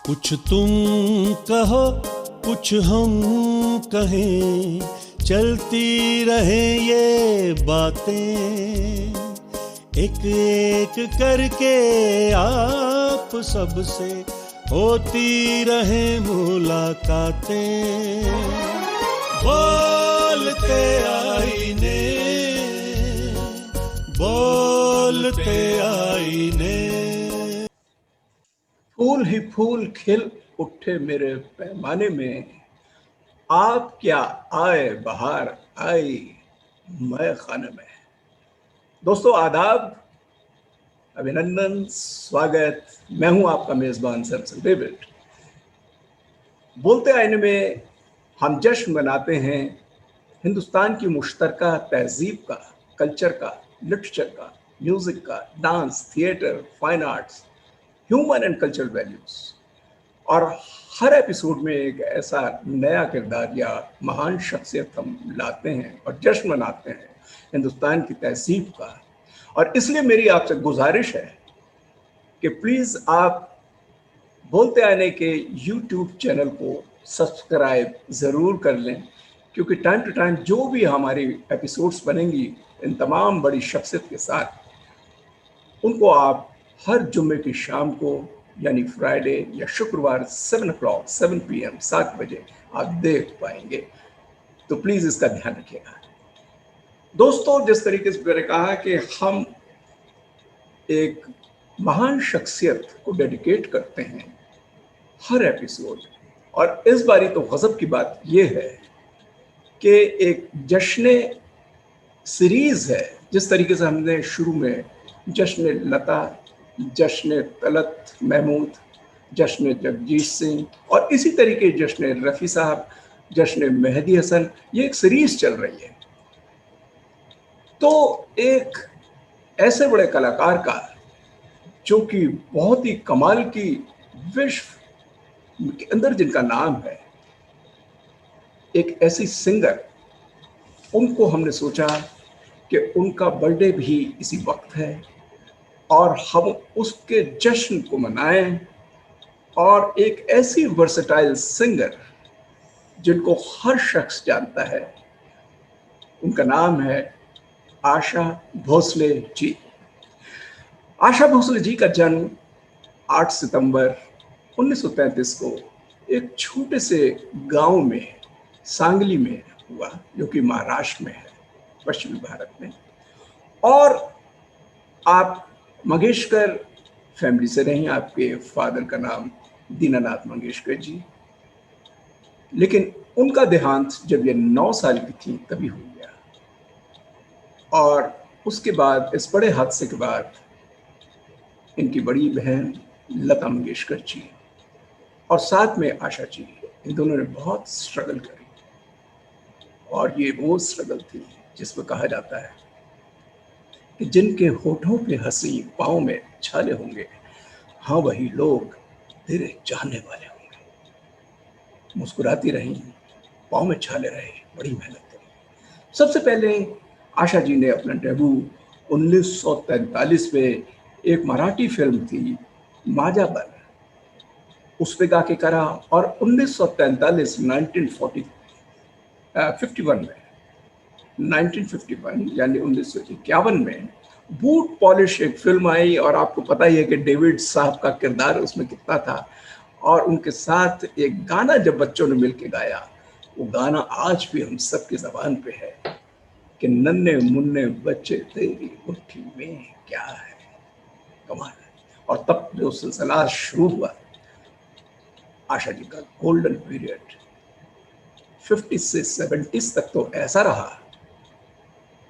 कुछ तुम कहो कुछ हम कहें, चलती रहे ये बातें, एक एक करके आप सबसे होती रहे मुलाकातें। बोलते आईने, बोलते आईने। फूल ही फूल खिल उठे मेरे पैमाने में, आप क्या आए बहार आई मैं खाने में। दोस्तों आदाब, अभिनंदन, स्वागत। मैं हूं आपका मेजबान सैमसन डेविड। बोलते आईने में हम जश्न मनाते हैं हिंदुस्तान की मुश्तरका तहजीब का, कल्चर का, लिटरेचर का, म्यूजिक का, dance, theatre, fine arts, human and cultural values. और हर एपिसोड में एक ऐसा नया किरदार या महान शख्सियत हम लाते हैं और जश्न मनाते हैं हिंदुस्तान की तहजीब का। और इसलिए मेरी आपसे गुजारिश है कि प्लीज़ आप बोलते आने के यूट्यूब चैनल को सब्सक्राइब ज़रूर कर लें, क्योंकि टाइम टू टाइम जो भी हमारी एपिसोड्स बनेंगी इन तमाम बड़ी शख्सियत के साथ, उनको आप हर जुम्मे की शाम को यानी फ्राइडे या शुक्रवार 7 PM 7 बजे आप देख पाएंगे। तो प्लीज़ इसका ध्यान रखिएगा। दोस्तों, जिस तरीके से मैंने कहा कि हम एक महान शख्सियत को डेडिकेट करते हैं हर एपिसोड, और इस बारी तो गज़ब की बात यह है कि एक जश्न सीरीज़ है। जिस तरीके से हमने शुरू में जश्न लता, जश्न तलत महमूद, जश्न जगजीत सिंह और इसी तरीके जश्न रफ़ी साहब, जश्न मेहदी हसन, ये एक सीरीज़ चल रही है। तो एक ऐसे बड़े कलाकार का जो कि बहुत ही कमाल की विश्व के अंदर जिनका नाम है, एक ऐसी सिंगर, उनको हमने सोचा कि उनका बर्थडे भी इसी वक्त है और हम उसके जश्न को मनाएं। और एक ऐसी वर्सेटाइल सिंगर जिनको हर शख्स जानता है, उनका नाम है आशा भोसले जी। आशा भोसले जी का जन्म 8 सितंबर 1933 को एक छोटे से गांव में, सांगली में हुआ, जो कि महाराष्ट्र में है, पश्चिमी भारत में। और आप मंगेशकर फैमिली से रही, आपके फादर का नाम दीनानाथ मंगेशकर जी। लेकिन उनका देहांत जब ये 9 साल की थी तभी हो गया। और उसके बाद, इस बड़े हादसे के बाद, इनकी बड़ी बहन लता मंगेशकर जी और साथ में आशा जी, इन दोनों ने बहुत स्ट्रगल करी। और ये वो स्ट्रगल थी जिसमें कहा जाता है कि जिनके होठों पे हंसी, पाँव में छाले होंगे, हाँ वही लोग तेरे चाहने वाले होंगे। मुस्कुराती रही, पाँव में छाले रहे, बड़ी मेहनत करी। सबसे पहले आशा जी ने अपना डेब्यू 1943 में एक मराठी फिल्म थी माजाबर, उस पे गा के करा। और 1943 1951 यानी 1951 में बूट पॉलिश एक फिल्म आई। और आपको पता ही है कि डेविड साहब का किरदार उसमें कितना था। और उनके साथ एक गाना जब बच्चों ने मिलकर गाया, वो गाना आज भी हम सबकी ज़बान पे है कि नन्हे मुन्ने बच्चे तेरी मुट्ठी में क्या है। कमाल है। और तब जो सिलसिला शुरू हुआ, आशा जी का गोल्डन पीरियड 50 से 70 तक तो ऐसा रहा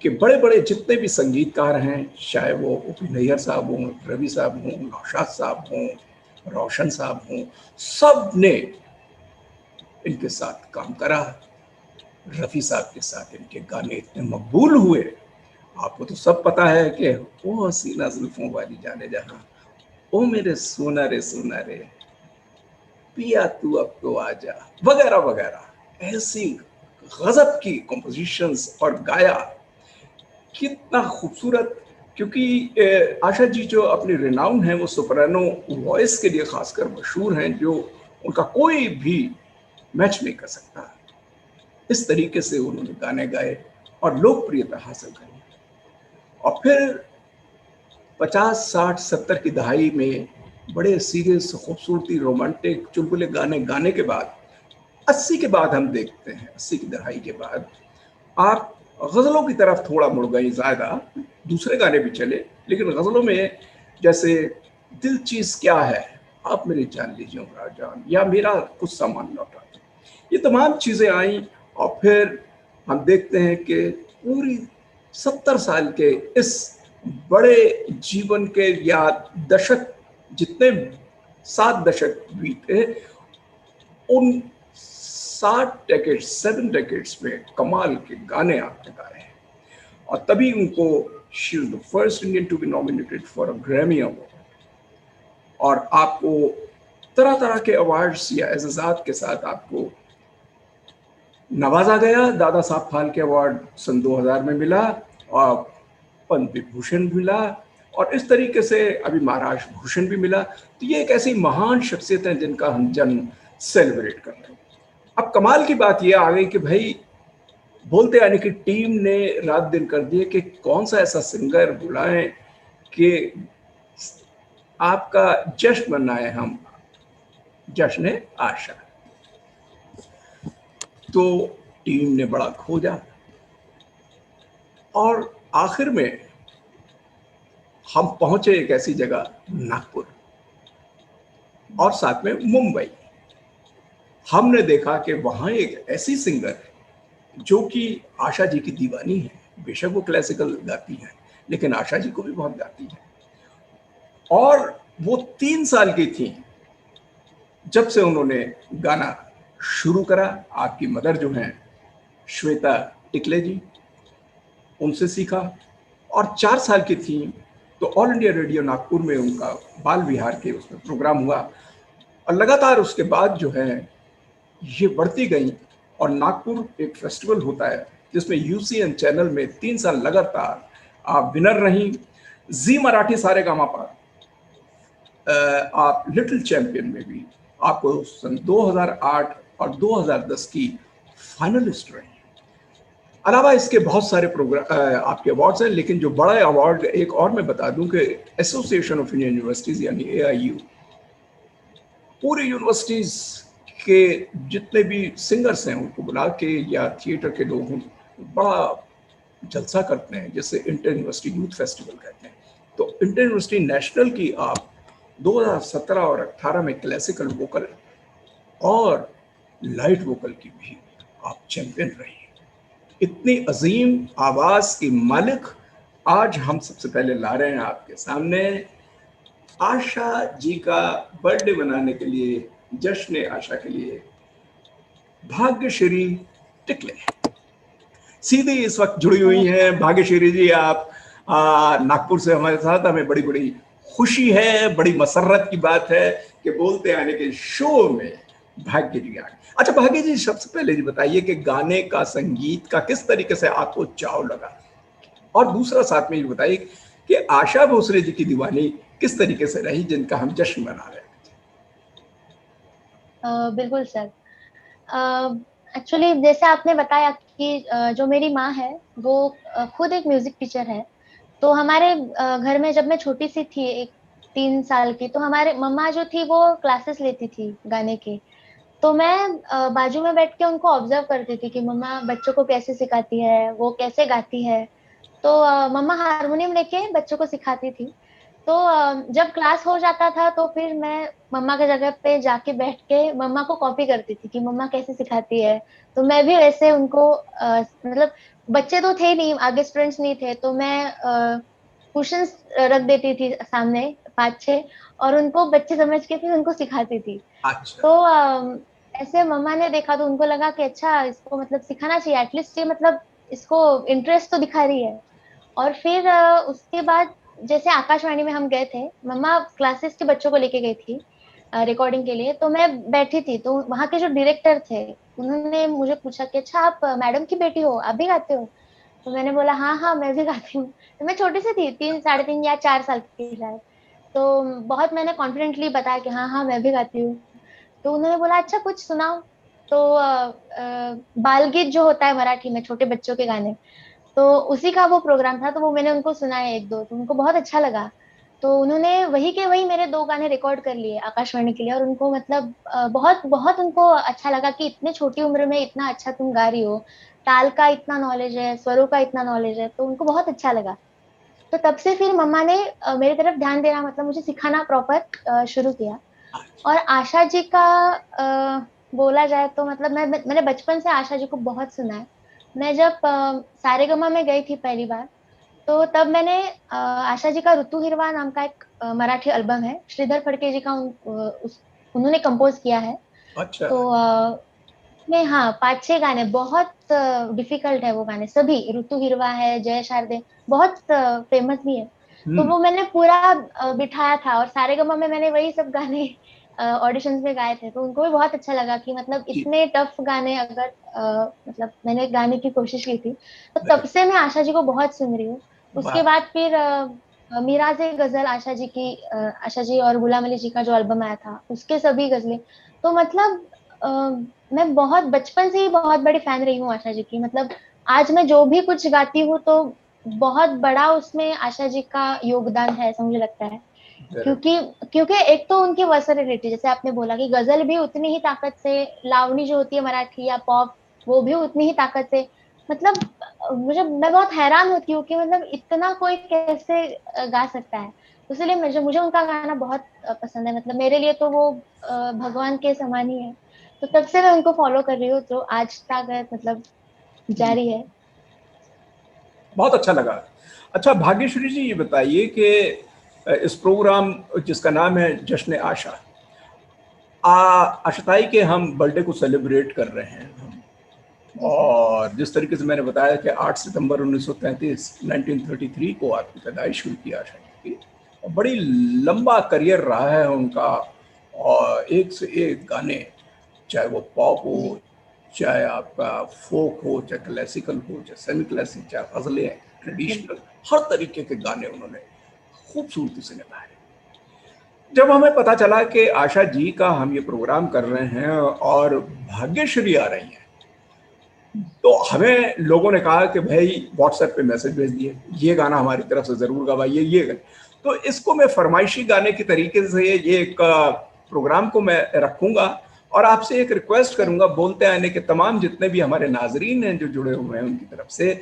कि बड़े बड़े जितने भी संगीतकार हैं, चाहे वो ओ.पी. नैयर साहब हों, रवि साहब हों, नौशाद साहब हों, रोशन साहब हों, सब ने इनके साथ काम करा। रफ़ी साहब के साथ इनके गाने इतने मकबूल हुए। आपको तो सब पता है कि ओ हसीना जुल्फों वाली जाने जहां, ओ मेरे सोना रे पिया तू अब तो आजा, वगैरह वगैरह। ऐसी गजब की कंपोजिशंस और गाया, कितना खूबसूरत क्योंकि आशा जी जो अपनी रिनाउन है वो सोप्रानो वॉइस के लिए खासकर मशहूर हैं, जो उनका कोई भी मैच नहीं कर सकता। इस तरीके से उन्होंने गाने गाए और लोकप्रियता हासिल करी। और फिर 50, 60, 70 की दहाई में बड़े सीरियस, खूबसूरती, रोमांटिक, चुलबुले गाने गाने के बाद 80 के बाद हम देखते हैं, 80 की दहाई के बाद आप गज़लों की तरफ थोड़ा मुड़ गई ज़्यादा। दूसरे गाने भी चले, लेकिन गज़लों में जैसे दिल चीज़ क्या है, आप मेरी जान लीजिए उमरा जान, या मेरा कुछ सामान लौटा दो, ये तमाम चीज़ें आई। और फिर हम देखते हैं कि पूरी 70 साल के इस बड़े जीवन के या दशक, जितने 7 दशक बीते, उन 7 डेकेड्स में कमाल के गाने आपने गाए हैं। और तभी उनको she is the first Indian to be nominated for a Grammy award. और आपको तरह तरह के अवार्ड्स या एजाज़ात के साथ आपको नवाजा गया। दादा साहब फाल्के अवार्ड सन 2000 में मिला और पद्म विभूषण मिला, और इस तरीके से अभी महाराष्ट्र भूषण भी मिला। तो ये एक ऐसी महान शख्सियत है जिनका हम जन्म सेलिब्रेट कर रहे हैं। अब कमाल की बात ये आ गई कि भाई बोलते यानी कि टीम ने रात दिन कर दिए कि कौन सा ऐसा सिंगर बुलाएं कि आपका जश्न मनाएं हम, जश्न आशा। तो टीम ने बड़ा खोजा और आखिर में हम पहुंचे एक ऐसी जगह, नागपुर, और साथ में मुंबई। हमने देखा कि वहां एक ऐसी सिंगर है जो कि आशा जी की दीवानी है। बेशक वो क्लासिकल गाती है, लेकिन आशा जी को भी बहुत गाती है। और वो 3 साल की थी जब से उन्होंने गाना शुरू करा। आपकी मदर जो हैं श्वेता टिकले जी, उनसे सीखा। और 4 साल की थी तो ऑल इंडिया रेडियो नागपुर में उनका बाल विहार के उसमें प्रोग्राम हुआ। और लगातार उसके बाद जो है ये बढ़ती गई। और नागपुर एक फेस्टिवल होता है जिसमें यूसीएन चैनल में 3 साल लगातार आप विनर रही। जी मराठी सारेगामापा आप लिटिल चैंपियन में भी आपको सन 2008 और 2010 की फाइनलिस्ट रही। अलावा इसके बहुत सारे प्रोग्राम आपके अवार्ड्स हैं, लेकिन जो बड़ा अवार्ड एक और मैं बता दूं कि एसोसिएशन ऑफ इंडियन यूनिवर्सिटीज यानी एआईयू पूरी यूनिवर्सिटीज के जितने भी सिंगर्स हैं उनको बुला के, या थिएटर के लोग हों, बड़ा जलसा करते हैं, जिसे इंटर यूनिवर्सिटी यूथ फेस्टिवल कहते हैं। तो इंटर यूनिवर्सिटी नेशनल की आप 2017 और 18 में क्लासिकल वोकल और लाइट वोकल की भी आप चैंपियन रही। इतनी अजीम आवाज की मालिक आज हम सबसे पहले ला रहे हैं आपके सामने, आशा जी का बर्थडे मनाने के लिए, जश्न आशा के लिए, भाग्यश्री टिकले सीधी इस वक्त जुड़ी हुई हैं। भाग्यश्री जी, आप नागपुर से हमारे साथ, हमें बड़ी बड़ी खुशी है, बड़ी मसरत की बात है कि बोलते आने के शो में भाग्य जी आ गए। अच्छा भाग्य जी, सबसे पहले जी बताइए कि गाने का, संगीत का किस तरीके से आपको चाव लगा, और दूसरा साथ में ये बताइए कि आशा भोसले जी की दीवानी किस तरीके से रही जिनका हम जश्न मना रहे हैं। बिल्कुल सर। एक्चुअली जैसे आपने बताया कि जो मेरी माँ है वो खुद एक म्यूजिक टीचर है। तो हमारे घर में जब मैं छोटी सी थी, एक 3 साल की, तो हमारे मम्मा जो थी वो क्लासेस लेती थी गाने की। तो मैं बाजू में बैठ के उनको ऑब्जर्व करती थी कि मम्मा बच्चों को कैसे सिखाती है, वो कैसे गाती है। तो मम्मा हारमोनियम लेके बच्चों को सिखाती थी। तो जब क्लास हो जाता था तो फिर मैं मम्मा के जगह पे जाके बैठ के मम्मा को कॉपी करती थी कि मम्मा कैसे सिखाती है। तो मैं भी वैसे उनको मतलब बच्चे तो थे नहीं, आगे स्टूडेंट्स नहीं थे, तो मैं क्वेश्चंस रख देती थी सामने 5-6, और उनको बच्चे समझ के फिर उनको सिखाती थी। अच्छा। तो ऐसे मम्मा ने देखा तो उनको लगा कि अच्छा इसको मतलब सिखाना चाहिए, एटलीस्ट ये मतलब इसको इंटरेस्ट तो दिखा रही है। और फिर उसके बाद जैसे आकाशवाणी में हम गए थे, मम्मा क्लासेस के बच्चों को लेके गई थी रिकॉर्डिंग के लिए। तो मैं बैठी थी, तो वहां के जो डायरेक्टर थे उन्होंने मुझे पूछा कि अच्छा आप मैडम की बेटी हो, आप भी गाते हो? तो मैंने बोला हाँ हाँ मैं भी गाती हूँ। तो मैं छोटी सी थी, 3, 3.5 या 4 साल की शायद। तो बहुत मैंने कॉन्फिडेंटली बताया कि हाँ हाँ मैं भी गाती हूँ। तो उन्होंने बोला अच्छा कुछ सुनाओ। तो बाल गीत जो होता है मराठी में, छोटे बच्चों के गाने, तो उसी का वो प्रोग्राम था। तो वो मैंने उनको सुनाया एक दो, तो उनको बहुत अच्छा लगा। तो उन्होंने वही के वही मेरे 2 गाने रिकॉर्ड कर लिए आकाशवाणी के लिए। और उनको मतलब बहुत बहुत उनको अच्छा लगा कि इतने छोटी उम्र में इतना अच्छा तुम गा रही हो, ताल का इतना नॉलेज है, स्वरों का इतना नॉलेज है, तो उनको बहुत अच्छा लगा। तो तब से फिर मम्मा ने मेरी तरफ ध्यान देना, मतलब मुझे सिखाना प्रॉपर शुरू किया। अच्छा। और आशा जी का बोला जाए तो मतलब मैंने बचपन से आशा जी को बहुत सुना है। मैं जब सारेगामा में गई थी पहली बार, तो तब मैंने आशा जी का ऋतु हिरवा नाम का एक मराठी एल्बम है, श्रीधर फड़के जी का उन्होंने कंपोज किया है। अच्छा। तो में हाँ 5-6 गाने बहुत डिफिकल्ट है वो गाने सभी। ऋतु हिरवा है, जय शारदे, बहुत फेमस भी है। तो हम्म। वो मैंने पूरा बिठाया था, और सारेगामा में मैंने वही सब गाने ऑडिशंस में गाए थे। तो उनको भी बहुत अच्छा लगा कि मतलब जी। इतने टफ गाने अगर मतलब मैंने गाने की कोशिश की थी। तो तब वेरी। से मैं आशा जी को बहुत सुन रही हूँ। उसके वाह। बाद फिर मीराजे गजल आशा जी की, आशा जी और गुलाम अली जी का जो एल्बम आया था उसके सभी गजलें। तो मतलब मैं बहुत बचपन से ही बहुत बड़ी फैन रही हूँ आशा जी की। मतलब आज मैं जो भी कुछ गाती हूँ तो बहुत बड़ा उसमें आशा जी का योगदान है ऐसा मुझे लगता है। वेरी। क्योंकि क्योंकि एक तो उनकी वर्सैटिलिटी, जैसे आपने बोला कि गजल भी उतनी ही ताकत से, लावणी जो होती है मराठी या पॉप, वो भी उतनी ही ताकत से। मतलब मैं बहुत हैरान होती हूँ कि मतलब इतना कोई कैसे गा सकता है। तो इसलिए मुझे मुझे उनका गाना बहुत पसंद है। मतलब मेरे लिए तो वो भगवान के समान ही है। तो तब से मैं उनको फॉलो कर रही हूँ, जो आज तक है, मतलब जारी है। बहुत अच्छा लगा। अच्छा भाग्यश्री जी, ये बताइए कि इस प्रोग्राम जिसका नाम है जश्न आशा, आशाताई के हम बर्थडे को सेलिब्रेट कर रहे हैं हम। जी सर। और जिस तरीके से मैंने बताया कि 8 सितंबर 1933 1933 को आपकी पैदाइश हुई थी आशा जी की, और बड़ी लंबा करियर रहा है उनका। और एक से एक गाने, चाहे वो पॉप जी हो, चाहे आपका फोक हो, चाहे क्लासिकल हो, चाहे सेमी क्लासिक, चाहे गजलें, ट्रेडिशनल, बिल्कुल। हर तरीके के गाने उन्होंने खूबसूरती से निभाए। जब हमें पता चला कि आशा जी का हम ये प्रोग्राम कर रहे हैं और भाग्यश्री आ रही हैं, तो हमें लोगों ने कहा कि भाई व्हाट्सएप पे मैसेज भेज दिए, ये गाना हमारी तरफ से ज़रूर गवाइए, ये गाना। तो इसको मैं फरमाइशी गाने की तरीके से ये एक प्रोग्राम को मैं रखूंगा। और आपसे एक रिक्वेस्ट सर। करूंगा बोलते आने के तमाम जितने भी हमारे नाजरीन हैं जो जुड़े हुए हैं उनकी तरफ से,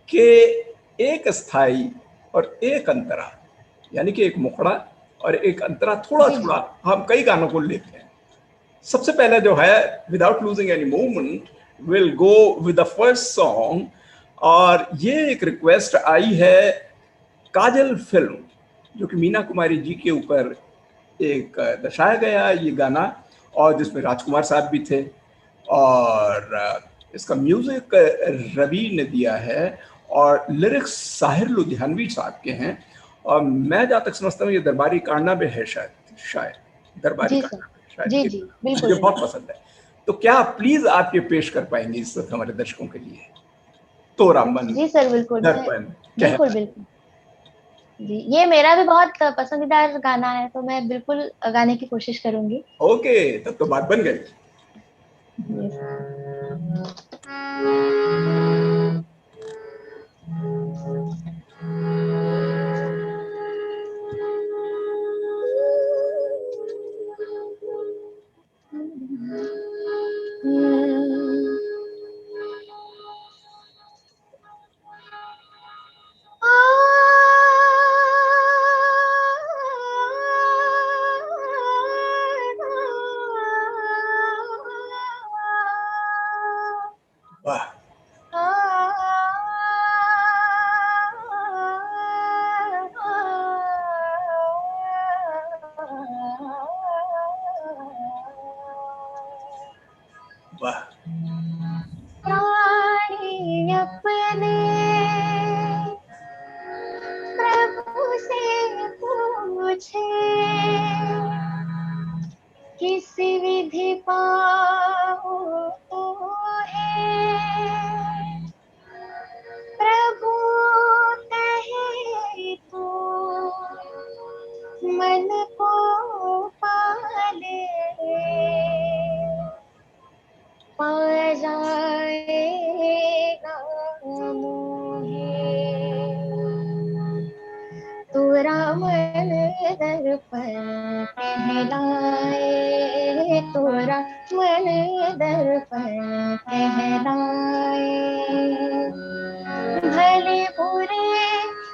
कि एक स्थाई और एक अंतरा, यानी कि एक मुखड़ा और एक अंतरा, थोड़ा जी थोड़ा जी। हम कई गानों को लेते हैं। सबसे पहले जो है, without losing any moment, will go with the first song. और ये एक रिक्वेस्ट आई है काजल फिल्म, जो कि मीना कुमारी जी के ऊपर एक दर्शाया गया ये गाना, और जिसमें राजकुमार साहब भी थे। और इसका म्यूजिक रवि ने दिया है, और लिरिक्स साहिर लुधियानवी साहब के हैं। और मैं जहाँ तक समझता हूँ ये दरबारी कांडा में है, शायद शायद दरबारी जी सर। कांडा में शायद जी ये जी गाना बिल्कुल मुझे बहुत बिल्कुल। पसंद है। तो क्या प्लीज आप ये पेश कर पाएंगे इस वक्त हमारे दर्शकों के लिए? तोरा मन जी सर बिल्कुल। मैं दर्पण बिल्कुल कहना। बिल्कुल। जी ये मेरा भी बहुत पसंदीदा गाना है, तो मैं बिल्कुल गाने की कोशिश करूंगी। ओके, तब तो बात बन गई। जी सर। वाह। वाह। प्राणी अपने प्रभु से पूछे, किसी विधि पाओ तो है तोरा मन दर्पण कहलाए। भले बुरे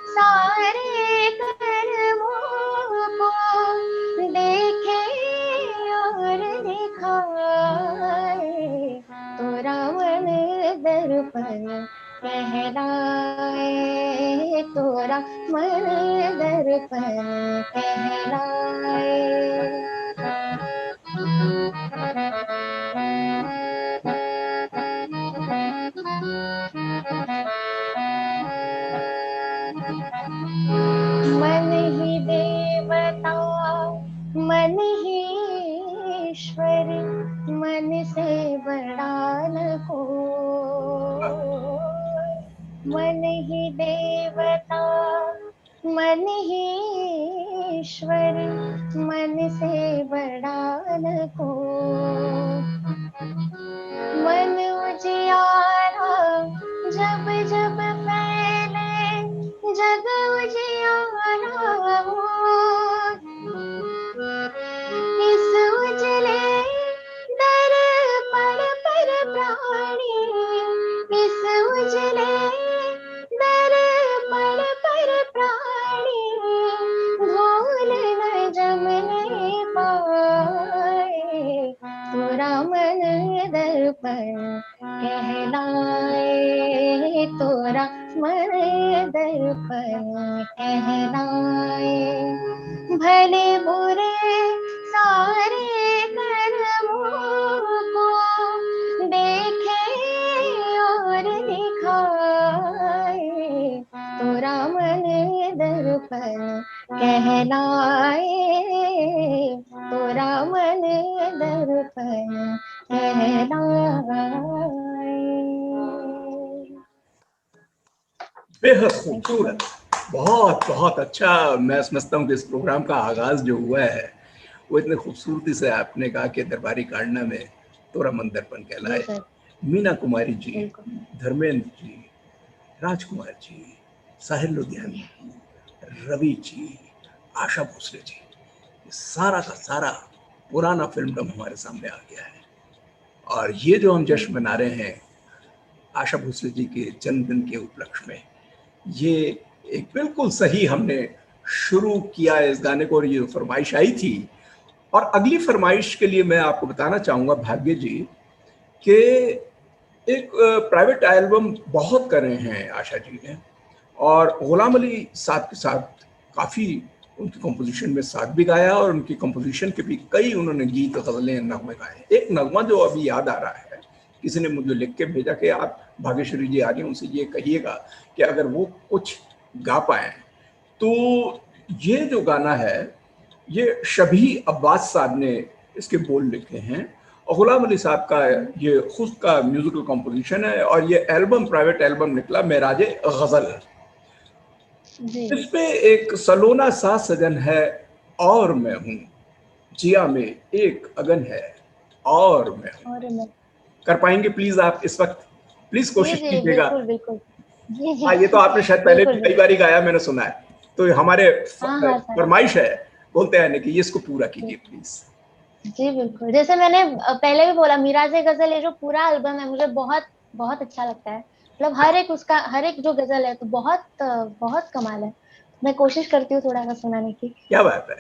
सारे कर्मों को देखे और दिखाए, तोरा मन दर्पण कहलाए, तोरा मन दर्पण कहलाए। मन ही देवता मन ही ईश्वर, मन से बड़ा न कोई। मन ही देवता मन ही ईश्वर, मन से बड़ा न कोई। मन उजियारा जब जब फैले, जग उजियारा हो। इस उजले दर पर प्राणी, इस उजले दर पर प्राणी, भूल न जमने पाए, तोरा मन दर्पण कहलाए, तोरा मन दर्पण कहलाए। भले बुरे सारे कर्मों को देखे और दिखाए, तोरा मन दर्पण कहलाए, तोरा मन दर्पण कहलाए। बेहद खूबसूरत, बहुत बहुत अच्छा। मैं समझता हूँ कि इस प्रोग्राम का आगाज जो हुआ है वो इतने खूबसूरती से आपने कहा कि दरबारी कांडना में तोरा मन दर्पण कहलाए। मीना कुमारी जी, धर्मेंद्र जी, राजकुमार जी, साहिल लुधियानी, रवि जी, आशा भोसले जी, ये सारा का सारा पुराना फिल्मडम हमारे सामने आ गया है। और ये जो हम जश्न मना रहे हैं आशा भोसले जी के जन्मदिन के उपलक्ष्य में, ये एक बिल्कुल सही हमने शुरू किया इस गाने को, और ये फरमाइश आई थी। और अगली फरमाइश के लिए मैं आपको बताना चाहूँगा भाग्य जी कि एक प्राइवेट एल्बम बहुत करे हैं आशा जी ने, और गुलाम अली साहब के साथ काफ़ी उनकी कंपोजिशन में साथ भी गाया, और उनकी कंपोजिशन के भी कई उन्होंने गीत गज़लें नगमे गाए। एक नगमा जो अभी याद आ रहा है, किसी ने मुझे लिख के भेजा कि आप भाग्यश्री जी आ रही हैं, उनसे ये कहिएगा कि अगर वो कुछ गा पाए तो ये जो गाना है ये शबी अब्बास साहब ने इसके बोल लिखे हैं, और गुलाम अली साहब का ये खुद का म्यूजिकल कंपोजिशन है, और ये एल्बम प्राइवेट एल्बम निकला मेराज गज़ल। इसमें एक सलोना सा सजन है और मैं हूँ, जिया में एक अगन है और मैं हूँ। कर पाएंगे प्लीज आप इस वक्त? प्लीज कोशिश कीजिएगा। बिल्कुल बिल्कुल। हाँ, ये तो आपने शायद पहले भी कई बार गाया, मैंने सुना है। तो हमारे फरमाइश है, बोलते हैं कि ये इसको पूरा कीजिए प्लीज। जी बिल्कुल, जैसे मैंने पहले भी बोला, मिराजे गजल ये जो पूरा एल्बम है मुझे बहुत बहुत अच्छा लगता है। मतलब हर एक जो गजल है तो बहुत बहुत कमाल है। मैं कोशिश करती हूँ थोड़ा सा सुनाने की। क्या बात है।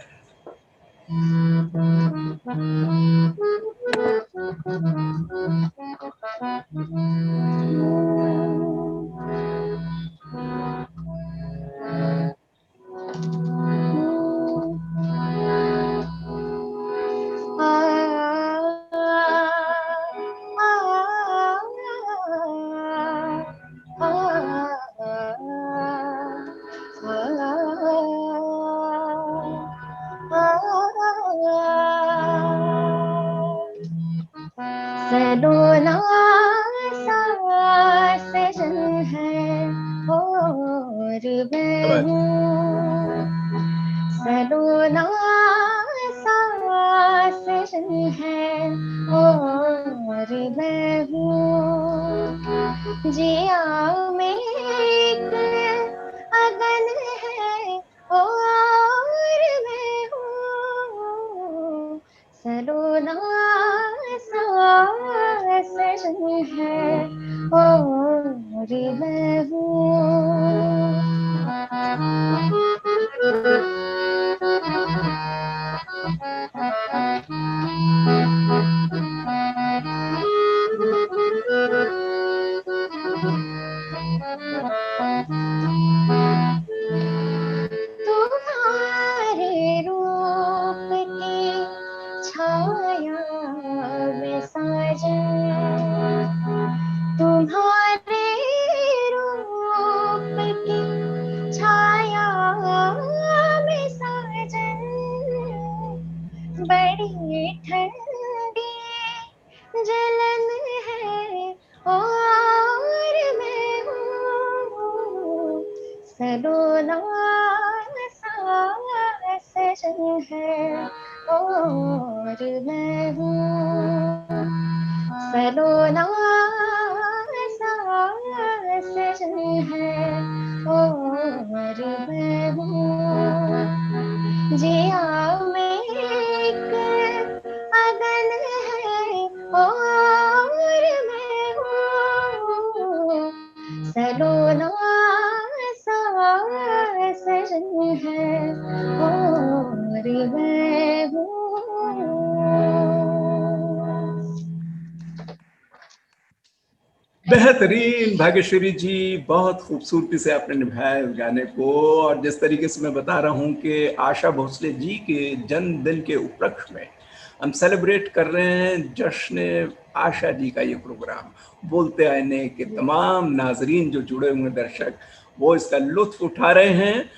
सलोना सा सजन है और मैं हूँ, सलोना सा सजन है और मैं हूँ, जिया में एक अगन है और मैं हूँ, सलोना और मैं तुम्हारे रूप की छाया में साजन, तुम्हारे रूप की छाया में साजन, बड़ी ठंडी जलन है और मैं हूँ सलोना सा सजन है और मैं हूँ सलोना सा सजन है और मैं हूँ जिया में एक अगन है और मैं हूँ सलोना सा सजन है और मैं हूँ। बेहतरीन भाग्यश्री जी, बहुत खूबसूरती से आपने निभाया इस गाने को। और जिस तरीके से मैं बता रहा हूँ कि आशा भोसले जी के जन्मदिन के उपलक्ष्य में हम सेलिब्रेट कर रहे हैं जश्न आशा जी का ये प्रोग्राम। बोलते आईने के तमाम नाजरीन जो जुड़े हुए दर्शक वो इसका लुत्फ उठा रहे हैं।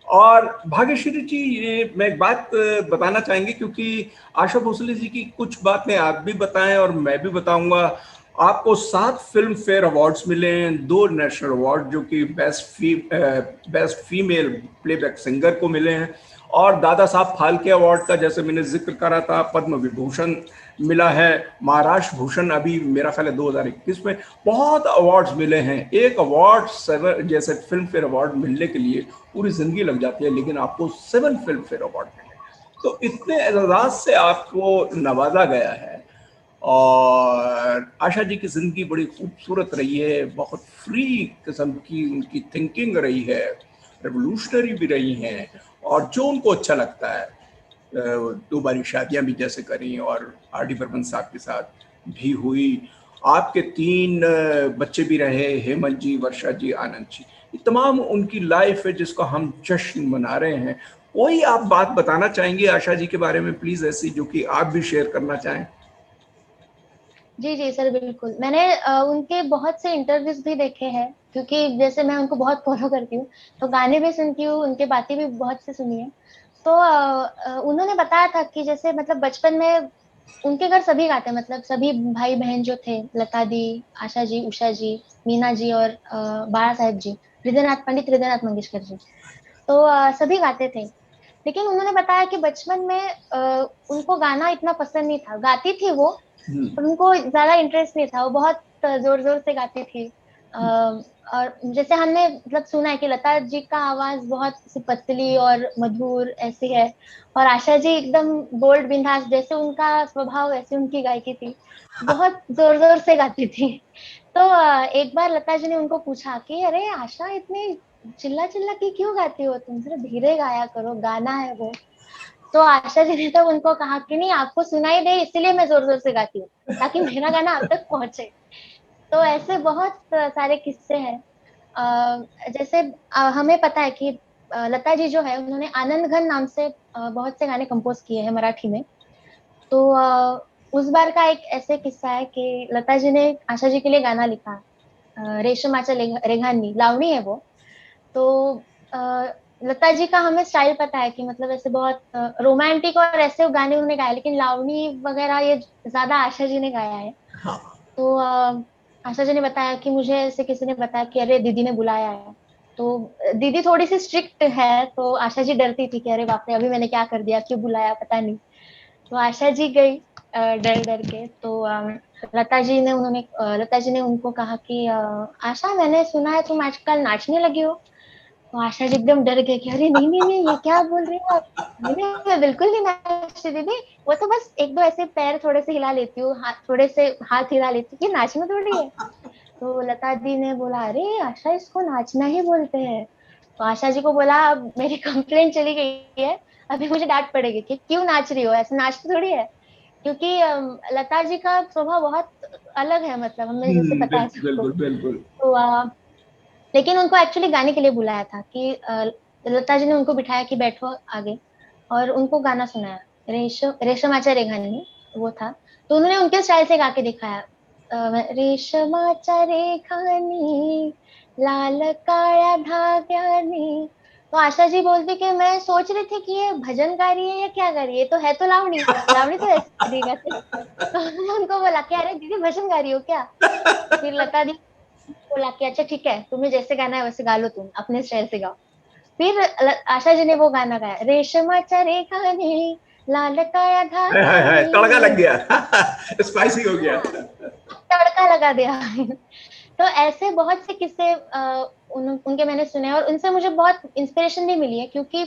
और भाग्यश्री जी, ये मैं एक बात बताना चाहेंगे, क्योंकि आशा भोसले जी की कुछ बातें आप भी बताएं और मैं भी बताऊंगा। आपको 7 फिल्म फेयर अवार्ड्स मिले हैं, 2 नेशनल अवार्ड जो कि बेस्ट फीमेल प्लेबैक सिंगर को मिले हैं, और दादा साहब फाल्के अवार्ड का जैसे मैंने जिक्र करा था पद्म विभूषण मिला है, महाराष्ट्र भूषण अभी मेरा ख्याल है 2021 में। बहुत अवार्ड्स मिले हैं। एक अवार्ड 7 जैसे फिल्म फेयर अवार्ड मिलने के लिए पूरी जिंदगी लग जाती है, लेकिन आपको 7 फिल्म फेयर अवार्ड मिले, तो इतने एजाज से आपको नवाजा गया है। और आशा जी की जिंदगी बड़ी खूबसूरत रही है, बहुत फ्री किस्म की उनकी थिंकिंग रही है, रेवोल्यूशनरी भी रही हैं, और जो उनको अच्छा लगता है। 2 बारी शादियां भी जैसे करी और आर डी बर्मन साहब के साथ भी हुई। आपके 3 बच्चे भी रहे, हेमंत जी, वर्षा जी, आनंद जी। ये तमाम उनकी लाइफ है जिसको हम जश्न मना रहे हैं। कोई आप बात बताना चाहेंगे आशा जी के बारे में प्लीज, ऐसी जो कि आप भी शेयर करना चाहें? जी जी सर, बिल्कुल। मैंने उनके बहुत से इंटरव्यूज भी देखे हैं, क्योंकि जैसे मैं उनको बहुत फॉलो करती हूँ, तो गाने भी सुनती हूँ, उनके बातें भी बहुत से सुनी है। तो उन्होंने बताया था कि जैसे मतलब बचपन में उनके घर सभी गाते, मतलब सभी भाई बहन जो थे, लता दी, आशा जी, उषा जी, मीना जी और बाला साहेब जी, पंडित हृदयनाथ मंगेशकर जी, तो सभी गाते थे। लेकिन उन्होंने बताया कि बचपन में उनको गाना इतना पसंद नहीं था। गाती थी वो, पर उनको ज्यादा इंटरेस्ट नहीं था। वो बहुत जोर जोर से गाती थी। और जैसे हमने मतलब सुना है कि लता जी का आवाज बहुत सी पतली और मधुर ऐसी है, और आशा जी एकदम बोल्ड बिंदास, जैसे उनका स्वभाव वैसे उनकी गायकी थी, बहुत जोर जोर से गाती थी। तो एक बार लता जी ने उनको पूछा कि अरे आशा, इतनी चिल्ला चिल्ला के क्यों गाती हो तुम, जरा धीरे गाया करो, गाना है वो। तो आशा जी ने तब उनको कहा कि नहीं, आपको सुनाई दे इसलिए मैं जोर जोर से गाती हूँ, ताकि मेरा गाना आप तक पहुंचे। तो ऐसे बहुत सारे किस्से हैं। जैसे हमें पता है कि लता जी जो है, उन्होंने आनंद घन नाम से बहुत से गाने कंपोज किए हैं मराठी में। तो उस बार का एक ऐसे किस्सा है कि लता जी ने आशा जी के लिए गाना लिखा, रेशमाच्या रेघांनी, लावणी है वो। तो लता जी का हमें स्टाइल पता है कि मतलब ऐसे बहुत रोमांटिक और ऐसे गाने उन्होंने गाए, लेकिन लावणी वगैरह ये ज्यादा आशा जी ने गाया है। तो आशा जी ने बताया कि मुझे ऐसे किसी ने बताया कि अरे दीदी ने बुलाया है। तो दीदी थोड़ी सी स्ट्रिक्ट है, तो आशा जी डरती थी कि अरे बाप रे, अभी मैंने क्या कर दिया, क्यों बुलाया, पता नहीं। तो आशा जी गई डर डर के। तो लता जी ने उनको कहा कि आशा, मैंने सुना है तुम आजकल नाचने लगी हो। तो आशा जी एकदम डर गए कि अरे नहीं नहीं नहीं, ये क्या बोल रही हो आप। नहीं, मैं बिल्कुल नहीं नाचती दीदी, वो तो बस 1-2 ऐसे पैर थोड़े से हिला लेती हूँ, हाथ थोड़े से हाथ हिला लेती हूँ, ये नाचना थोड़ी है। तो लता दी ने बोला, अरे आशा, इसको नाचना ही बोलते हैं। तो आशा जी को बोला, अब मेरी कंप्लेंट चली गई है, अभी मुझे डांट पड़ेगी कि क्यों नाच रही हो, ऐसे नाचते थोड़ी है। क्योंकि लता जी का स्वभाव बहुत अलग है, मतलब हमें जैसे पता है सबको। बिल्कुल बिल्कुल। तो लेकिन उनको एक्चुअली गाने के लिए बुलाया था कि लता जी ने उनको बिठाया कि बैठो आगे, और उनको गाना सुनाया। रेशम आचार्य घानी वो था। तो उन्होंने उनके स्टाइल से गा के दिखाया। रेशम आचार्य घानी, लाल काळ्या धाग्यानी। तो आशा जी बोलती कि मैं सोच रही थी कि ये भजन गा रही है या क्या गा रही है, ये तो है तो लावणी, लावणी तो ऐसे नहीं गाते। तो मैंने उनको बोला कि अरे दीदी, भजन गा रही हो क्या? तो फिर लता दी बोला कि अच्छा ठीक है, तुम्हें जैसे गाना है वैसे गा लो, तुम अपने स्टाइल से गाओ। फिर आशा जी ने वो गाना गाया, रेशमाच्या रेखाने, लाल काळ्या हाय, तड़का धाग्याने। लग गया। स्पाइसी हो गया। हाँ, तड़का लगा दिया। तो ऐसे बहुत से किस्से उनके मैंने सुने, और उनसे मुझे बहुत इंस्पिरेशन भी मिली है, क्योंकि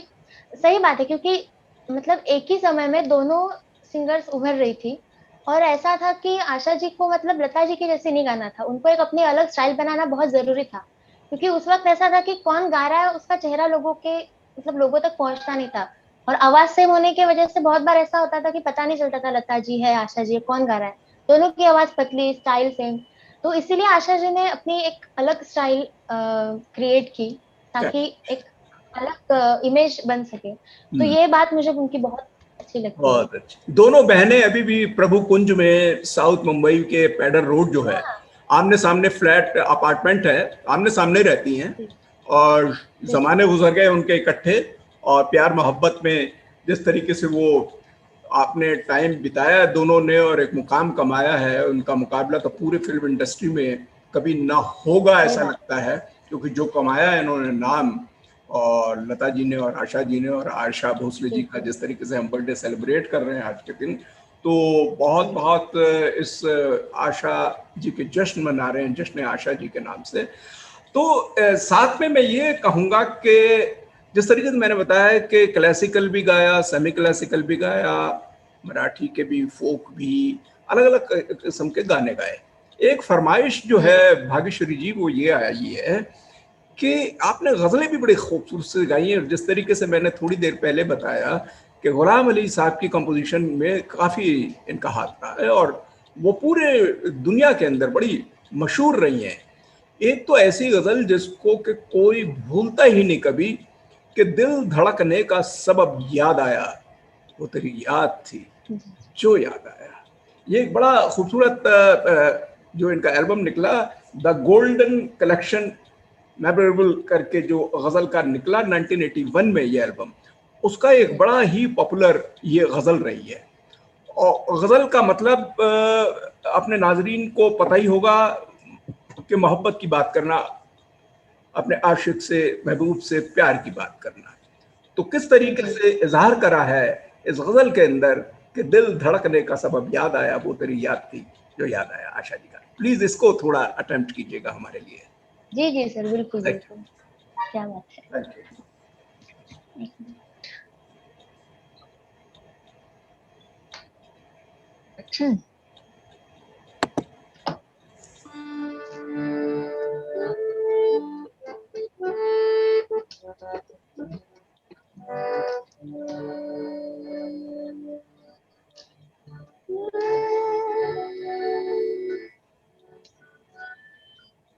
सही बात है, क्योंकि मतलब एक ही समय में दोनों सिंगर्स उभर रही थी। और ऐसा था कि आशा जी को मतलब लता जी के जैसे नहीं गाना था, उनको एक अपनी अलग स्टाइल बनाना बहुत जरूरी था। क्योंकि उस वक्त ऐसा था कि कौन गा रहा है उसका चेहरा लोगों के मतलब लोगों तक पहुंचता नहीं था। और आवाज सेम होने की वजह से बहुत बार ऐसा होता था कि पता नहीं चलता था लता जी है, आशा जी है, कौन गा रहा है। दोनों की आवाज पतली, स्टाइल सेम। तो इसीलिए आशा जी ने अपनी एक अलग स्टाइल क्रिएट की, ताकि एक अलग इमेज बन सके। तो हम्म, ये बात मुझे उनकी बहुत अच्छी लगती है। बहुत अच्छी। दोनों बहनें अभी भी प्रभु कुंज में, साउथ मुंबई के पैडर रोड जो है, हाँ आमने सामने फ्लैट अपार्टमेंट है, आमने सामने रहती हैं। जी और जी जमाने गुजर गए उनके इकट्ठे, और प्यार मोहब्बत में जिस तरीके से वो आपने टाइम बिताया दोनों ने और एक मुकाम कमाया है, उनका मुकाबला तो पूरे फिल्म इंडस्ट्री में कभी ना होगा सही ऐसा बात। लगता है। क्योंकि जो कमाया है इन्होंने नाम, और लता जी ने और आशा जी ने, और आशा भोसले जी का बिल्कुल। जिस तरीके से हम बर्थडे सेलिब्रेट कर रहे हैं आज के दिन, तो बहुत जी जी बहुत इस आशा जी के जश्न मना रहे हैं, जश्न आशा जी के नाम से। तो साथ में मैं ये कहूँगा कि जिस तरीके से मैंने बताया कि क्लासिकल भी गाया, सेमी क्लासिकल भी गाया, मराठी के भी, फोक भी, अलग अलग किस्म के गाने गाए। एक फरमाइश जो जी है भाग्यश्री जी, वो ये आई है कि आपने गज़लें भी बड़ी खूबसूरत से गाई हैं। जिस तरीके से मैंने थोड़ी देर पहले बताया कि गुलाम अली साहब की कंपोजिशन में काफ़ी इनका हाथ रहा है, और वो पूरे दुनिया के अंदर बड़ी मशहूर रही हैं। एक तो ऐसी गज़ल जिसको कि कोई भूलता ही नहीं कभी, कि दिल धड़कने का सबब याद आया, वो तेरी याद थी जी जो याद आया। ये एक बड़ा खूबसूरत जो इनका एल्बम निकला, द गोल्डन कलेक्शन मेमोरेबल करके, जो गज़ल का निकला 1981 में ये एल्बम, उसका एक जी बड़ा ही पॉपुलर ये गज़ल रही है। और गज़ल का मतलब अपने नाजरीन को पता ही होगा कि मोहब्बत की बात करना, अपने आशिक से, महबूब से प्यार की बात करना। तो किस तरीके जी से इजहार करा है इस गज़ल के अंदर कि दिल धड़कने का सबब याद आया, वो तेरी याद थी जो याद आया। आशा जी का प्लीज इसको थोड़ा अटेम्प्ट कीजिएगा हमारे लिए। जी जी सर, बिल्कुल थैंक बिल्कुल। क्या बात है। You, thank you. एक मिनट।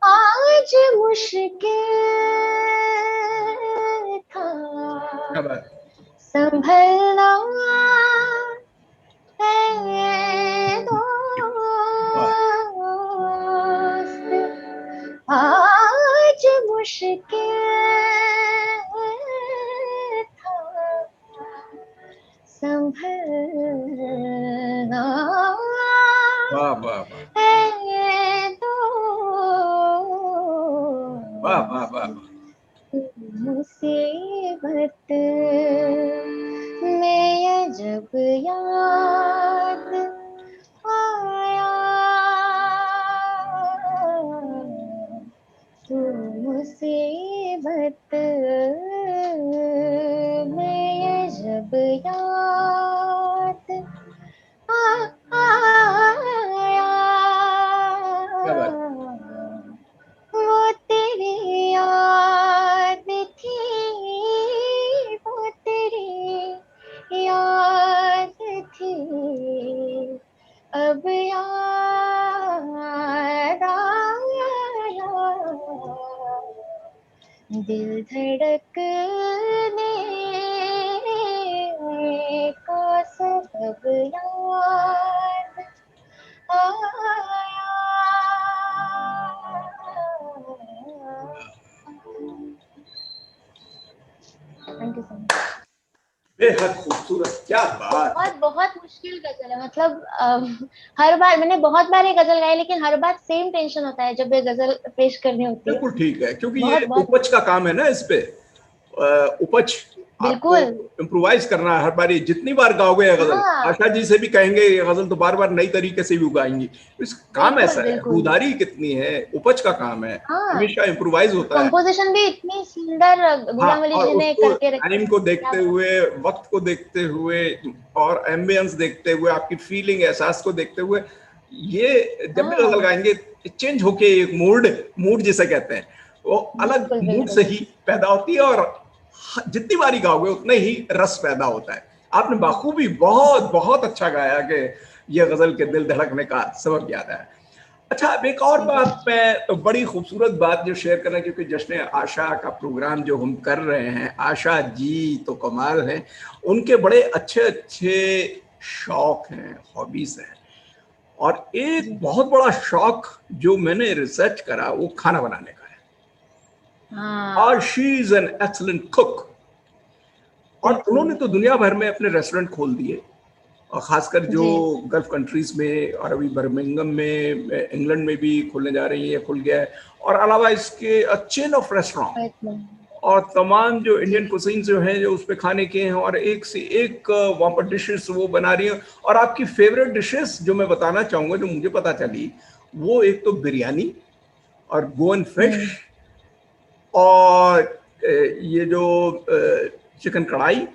आज मुश्किल था क्या बात। संभलना है वाह दोस्त, आज मुश्किल था संभलना वाह वाह वाह है वाह वाह वाह दोस्त, वाह। मुसीबत में ये जब याद आया, तू मुसीबत में ये जब याद आया, क्या बात। दिल धड़कने का सबब याद आया। Thank you so much. बेहद खूबसूरत, क्या बात है। बहुत बहुत मुश्किल गजल है, मतलब हर बार मैंने बहुत बार ये गजल गाई, लेकिन हर बार सेम टेंशन होता है जब ये गजल पेश करनी होती है। बिल्कुल ठीक है, क्योंकि बहुत ये बहुत उपज का काम है ना इस पे। उपज आपको बिल्कुल। इम्प्रोवाइज करना है हर बार। ये जितनी बार गाओगे ये गजल, हाँ आशा जी से भी कहेंगे ये गजल तो बार बार नई तरीके से भी गाएंगी। इस काम बिल्कुल ऐसा है, बिल्कुल। रूदारी कितनी है, उपज का काम है, हाँ, हमेशा इम्प्रोवाइज होता है। कंपोजिशन भी इतनी सुंदर हाँ, गुलाम अली और जी ने उसको करके रखी टाइम है, को क्या देखते बात। हुए, वक्त को देखते हुए और एम्बियंस देखते हुए, आपकी फीलिंग, एहसास को देखते हुए, ये जब भी गजल हाँ गाएंगे चेंज होके एक मूड, मूड जिसे कहते हैं, वो अलग बिल्कुल मूड से बिल्कुल ही पैदा होती है। और जितनी बारी गाओगे उतना ही रस पैदा होता है। आपने बाखूबी बहुत बहुत अच्छा गाया कि ये गजल के दिल धड़कने का सबब याद है। अच्छा, अब एक और बात, मैं तो बड़ी खूबसूरत बात जो शेयर करना, क्योंकि जश्न आशा का प्रोग्राम जो हम कर रहे हैं, आशा जी तो कमाल है, उनके बड़े अच्छे अच्छे शौक हैं, हॉबीज हैं। और एक जी। बहुत बड़ा शौक जो मैंने रिसर्च करा वो खाना बनाने का है। और हाँ she is an excellent cook. और बिल्कुल उन्होंने तो बिल्कुल। दुनिया भर में अपने रेस्टोरेंट खोल दिए, और खासकर जो जी गल्फ कंट्रीज में, और अभी बर्मिंघम में, इंग्लैंड में भी खुलने जा रही है, खुल गया है। और अलावा इसके चेन ऑफ रेस्टोरेंट प्रयत्न। और तमाम जो जी इंडियन कुजीन जो हैं जो उस पे खाने के हैं, और एक से एक वहाँ पर डिशेस वो बना रही हैं। और आपकी फेवरेट डिशेस जो मैं बताना चाहूँगा, जो मुझे पता चली, वो एक तो बिरयानी और गोवन फिश, हम्म। और ये जो चिकन कढ़ाई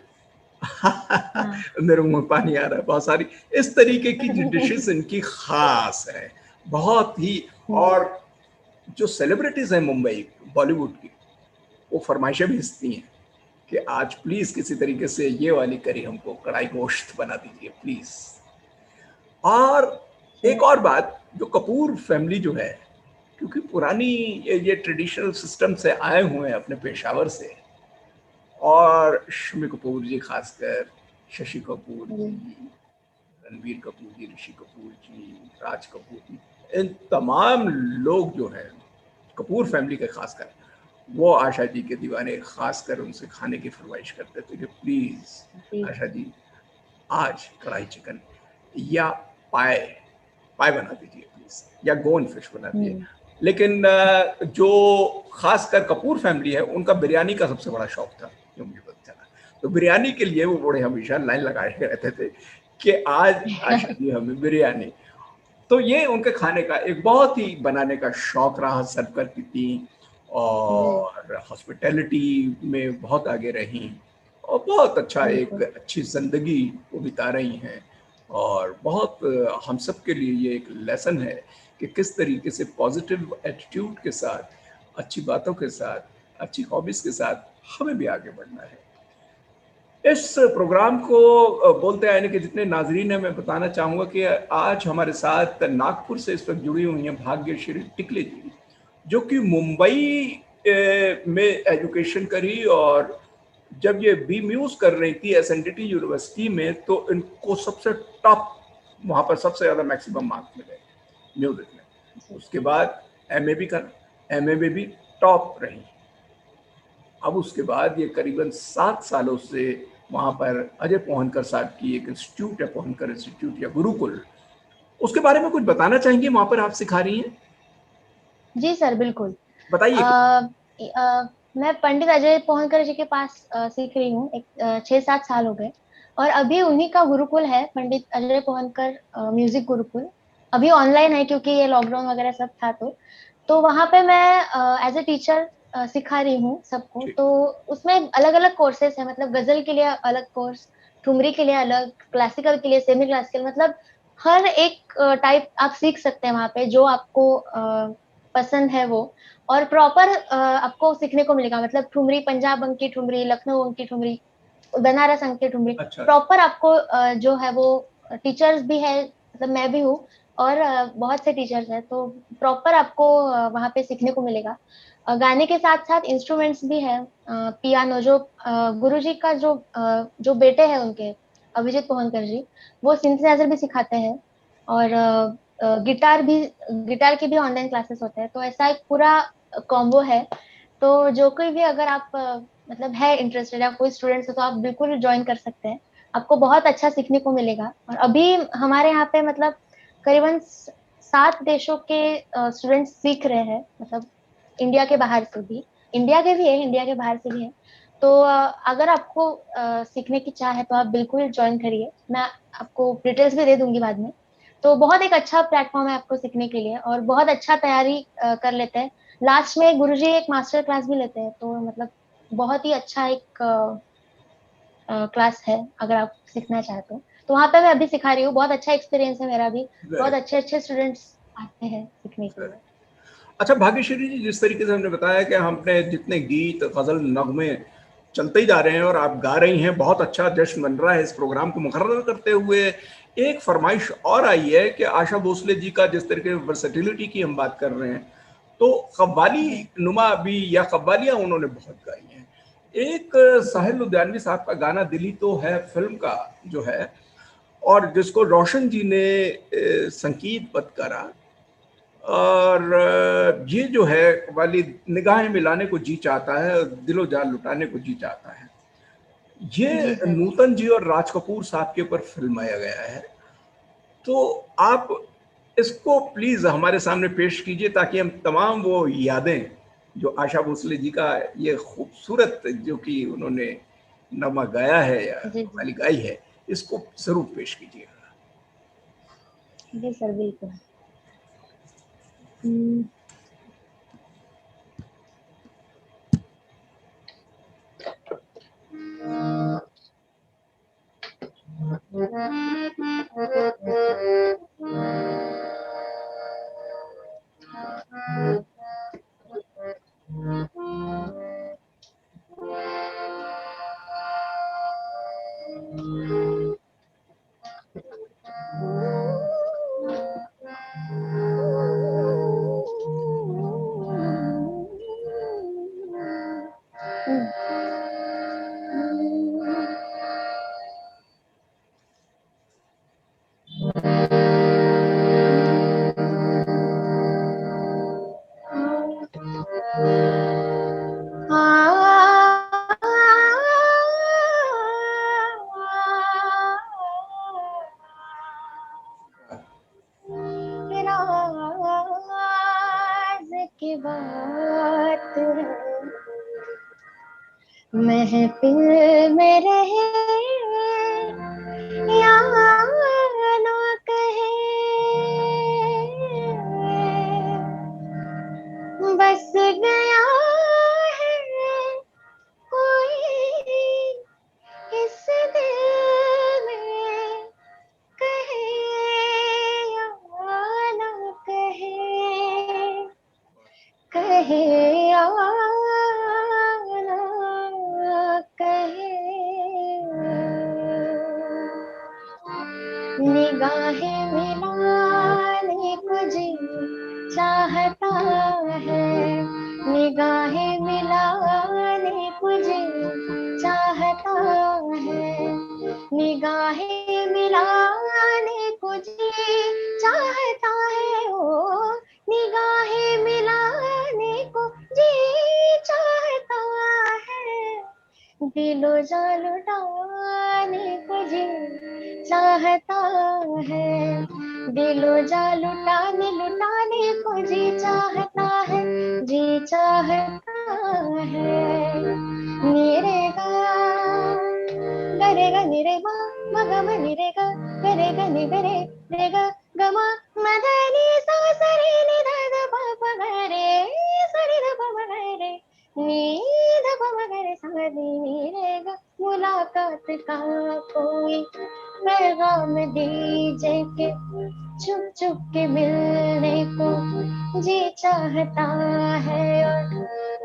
हाँ मेरे मुंह में पानी आ रहा है, बहुत सारी इस तरीके की जो डिशेस इनकी खास है, बहुत ही। जी और जो सेलिब्रिटीज हैं मुंबई बॉलीवुड की, वो फरमाइशें भेजती हैं कि आज प्लीज किसी तरीके से ये वाली करी हमको कढ़ाई गोश्त बना दीजिए प्लीज। और जी। एक और बात, जो कपूर फैमिली जो है, क्योंकि पुरानी ये ट्रेडिशनल सिस्टम से आए हुए हैं अपने पेशावर से, और शम्मी कपूर जी खासकर, शशि कपूर जी जी, रणबीर कपूर जी, ऋषि कपूर जी, राज कपूर जी, इन तमाम लोग जो हैं कपूर फैमिली के खासकर, वो आशा जी के दीवाने, खासकर उनसे खाने की फरमाइश करते थे कि प्लीज जी। आशा जी आज कढ़ाई चिकन या पाए पाए बना दीजिए प्लीज, या गोवन फिश बना दीजिए। हम्म। लेकिन जो खासकर कपूर फैमिली है, उनका बिरयानी का सबसे बड़ा शौक था, जो मुझे पता चला। तो बिरयानी के लिए वो बड़े हमेशा लाइन लगाए रहते थे कि आज आशा जी हमें बिरयानी। तो ये उनके खाने का एक बहुत ही बनाने का शौक रहा, सर्व करती थी, जी और हॉस्पिटैलिटी में बहुत आगे रही, और बहुत अच्छा एक बिल्कुल। अच्छी जिंदगी वो बिता रही हैं। और बहुत हम सब के लिए ये एक लेसन है कि किस तरीके से पॉजिटिव एटीट्यूड के साथ, अच्छी बातों के साथ, अच्छी हॉबीज के साथ हमें भी आगे बढ़ना है। इस प्रोग्राम को बोलते आने के जितने नाजरीन हैं, मैं बताना चाहूँगा कि आज हमारे साथ नागपुर से इस वक्त जुड़ी हुई हैं भाग्यश्री टिकले जी, जो कि मुंबई में एजुकेशन करी, और जब ये बी म्यूज़ कर रही थी एसएनडीटी यूनिवर्सिटी में, तो इनको सबसे टॉप, वहाँ पर सबसे ज़्यादा मैक्सिमम मार्क्स मिले म्यूज़िक में। जी उसके बाद एमए भी कर, एमए में भी टॉप रही। अब उसके बाद ये करीबन 7 सालों से वहाँ पर अजय पोहनकर साहब की एक इंस्टीट्यूट है, पोहनकर इंस्टीट्यूट या गुरुकुल, उसके बारे में कुछ बताना चाहेंगे? वहाँ पर आप सिखा रही हैं, जी सर बिल्कुल। बताइए। मैं पंडित अजय पोहनकर जी के पास सीख रही हूँ, एक 6-7 साल हो गए। और अभी उन्हीं का गुरुकुल है, पंडित अजय पोहनकर म्यूजिक गुरुकुल। अभी ऑनलाइन है क्योंकि ये लॉकडाउन वगैरह सब था, तो वहां पे मैं एज ए टीचर सिखा रही हूँ सबको। ठीक, तो उसमें अलग अलग कोर्सेस है, मतलब गजल के लिए अलग कोर्स, ठुमरी के लिए अलग, क्लासिकल के लिए, सेमी क्लासिकल, मतलब हर एक टाइप आप सीख सकते हैं वहां पे, जो आपको पसंद है वो। और प्रॉपर आपको सीखने को मिलेगा, मतलब ठुमरी, पंजाब अंक की ठुमरी, लखनऊ अंक की ठुमरी, बनारस अंक की ठुमरी, अच्छा अच्छा। प्रॉपर आपको जो है वो टीचर्स भी है, मतलब मैं भी हूँ, और बहुत से टीचर्स हैं, तो प्रॉपर आपको वहाँ पे सीखने को मिलेगा। गाने के साथ साथ इंस्ट्रूमेंट्स भी है। पियानो, जो गुरुजी का जो बेटे हैं उनके, अभिजीत मोहनकर जी, वो सिंथेसाइजर भी सिखाते हैं। और गिटार की भी ऑनलाइन क्लासेस होते हैं। तो ऐसा एक पूरा कॉम्बो है। तो जो कोई भी, अगर आप मतलब है इंटरेस्टेड या कोई स्टूडेंट्स हो, तो आप बिल्कुल ज्वाइन कर सकते हैं। आपको बहुत अच्छा सीखने को मिलेगा। और अभी हमारे यहाँ पे मतलब करीबन 7 देशों के स्टूडेंट्स सीख रहे हैं, मतलब इंडिया के बाहर से भी। इंडिया के भी है, इंडिया के बाहर से भी है। तो अगर आपको सीखने की चाह है तो आप बिल्कुल ज्वाइन करिए। मैं आपको डिटेल्स भी दे दूंगी बाद में। तो बहुत एक अच्छा प्लेटफॉर्म है आपको सीखने के लिए, और बहुत अच्छा तैयारी कर लेते हैं। लास्ट में गुरुजी एक मास्टर क्लास भी लेते हैं, तो मतलब बहुत ही अच्छा एक क्लास है अगर आप सीखना चाहते हो। तो वहां पे मैं अभी सिखा रही हूँ। बहुत अच्छा एक्सपीरियंस है मेरा भी। बहुत Right. अच्छे अच्छे स्टूडेंट्स आते हैं सीखने के लिए। अच्छा भाग्यश्री जी, जिस तरीके से हमने बताया कि हमने जितने गीत, गजल, नगमे चलते ही जा रहे हैं और आप गा रही हैं, बहुत अच्छा जश्न बन रहा है इस प्रोग्राम को मुकर्रर करते हुए। एक फरमाइश और आई है कि आशा भोसले जी का जिस तरीके वर्सेटिलिटी की हम बात कर रहे हैं, तो कव्वाली जी नुमा भी या कव्वालियां उन्होंने बहुत गाई हैं। एक साहिल लुधियानवी साहब का गाना दिली तो है फिल्म का जो है, और जिसको रोशन जी ने संगीतबद्ध करा, और ये जो है वाली निगाहें मिलाने को जी चाहता है, दिलो जान लुटाने को जी चाहता है, जी ये सर। नूतन जी और राज कपूर साहब के ऊपर फिल्माया गया है। तो आप इसको प्लीज हमारे सामने पेश कीजिए ताकि हम तमाम वो यादें जो आशा भोसले जी का ये खूबसूरत जो कि उन्होंने नगमा गाया है या जी जी वाली गाई है, इसको जरूर पेश कीजिएगा। जी सर, बिल्कुल। हम्म, राज की बात है, महफिल में रहे या ना कहे, बस गया है कोई इस दिल में, कहे या ना कहे, कहे या ना कहे। निगाहें मिलाने को जी चाहता है, निगाहें मिलाने को जी चाहता है, निगाहें मिलाने को जी चाहता है, ओ निगाहें मिलाने को जी चाहता है, दिलो जान लुटाने को जी चाहता है, दिलो जान लुटाने लुटाने को जी चाहता है, जी चाहता है। मेरे गा गरे गा निरे मा मगा मा निरे गा गरे गा नि गरे रे गा ग मा म ध नि सा सा रे नि ध ध प प ग रे सा रे ध प प ग रे नी ध प प ग रे सा नी नी रे गा। मुलाकात का कोई पैगाम दीजिए कि छुप छुप के मिलने को जी चाहता है, और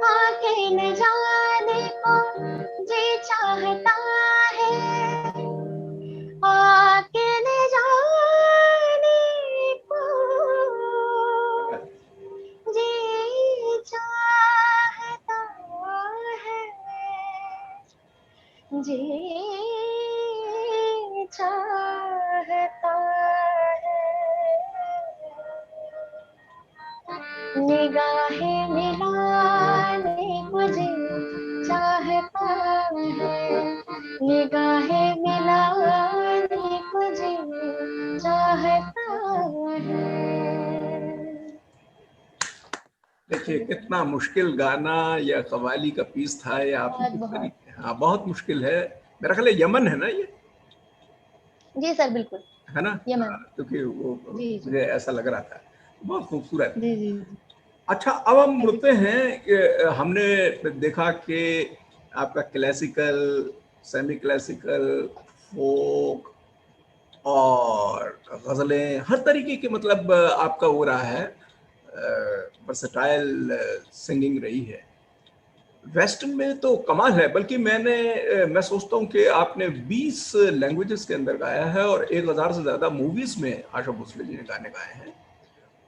आके न जाने को जी चाहता है, आके न जाने को निगाहें मिलाने को जी चाहता है, निगाहें मिलाने को जी चाहता है। देखिए कितना मुश्किल गाना या कव्वाली का पीस था, या आपने किस बहुत तरीके, हाँ बहुत मुश्किल है। मेरा ख्याल है यमन है ना ये, जी सर, बिल्कुल है ना? यमन। क्योंकि वो जी जी मुझे ऐसा लग रहा था। बहुत खूबसूरत। जी जी जी। अच्छा, अब हम थैंक यू मुड़ते सर। हैं कि हमने देखा कि आपका क्लासिकल, सेमी क्लासिकल, फोक और गजलें, हर तरीके के, मतलब आपका वो रहा है, वर्सटाइल सिंगिंग रही है। वेस्टर्न में तो कमाल है, बल्कि मैं सोचता हूँ कि आपने 20 लैंग्वेजेस के अंदर गाया है और 1000 से ज़्यादा मूवीज़ में आशा भोसले जी ने गाने गाए हैं,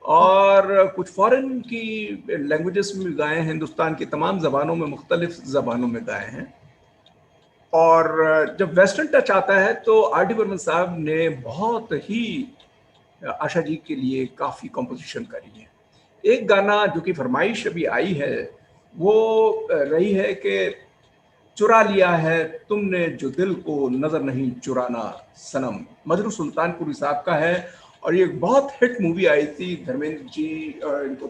और कुछ फॉरेन की लैंग्वेजेस में भी गाए हैं, हिंदुस्तान की तमाम ज़बानों में, मुख्तलिफ ज़बानों में गाए हैं। और जब वेस्टर्न टच आता है तो आर डी बर्मन साहब ने बहुत ही आशा जी के लिए काफ़ी कंपोजिशन करी है। एक गाना जो कि फरमाइश अभी आई है वो रही है कि चुरा लिया है तुमने जो दिल को, नजर नहीं चुराना सनम, मजरू सुल्तानपुरी साहब का है। और ये एक बहुत हिट मूवी आई थी, धर्मेंद्र जी इनको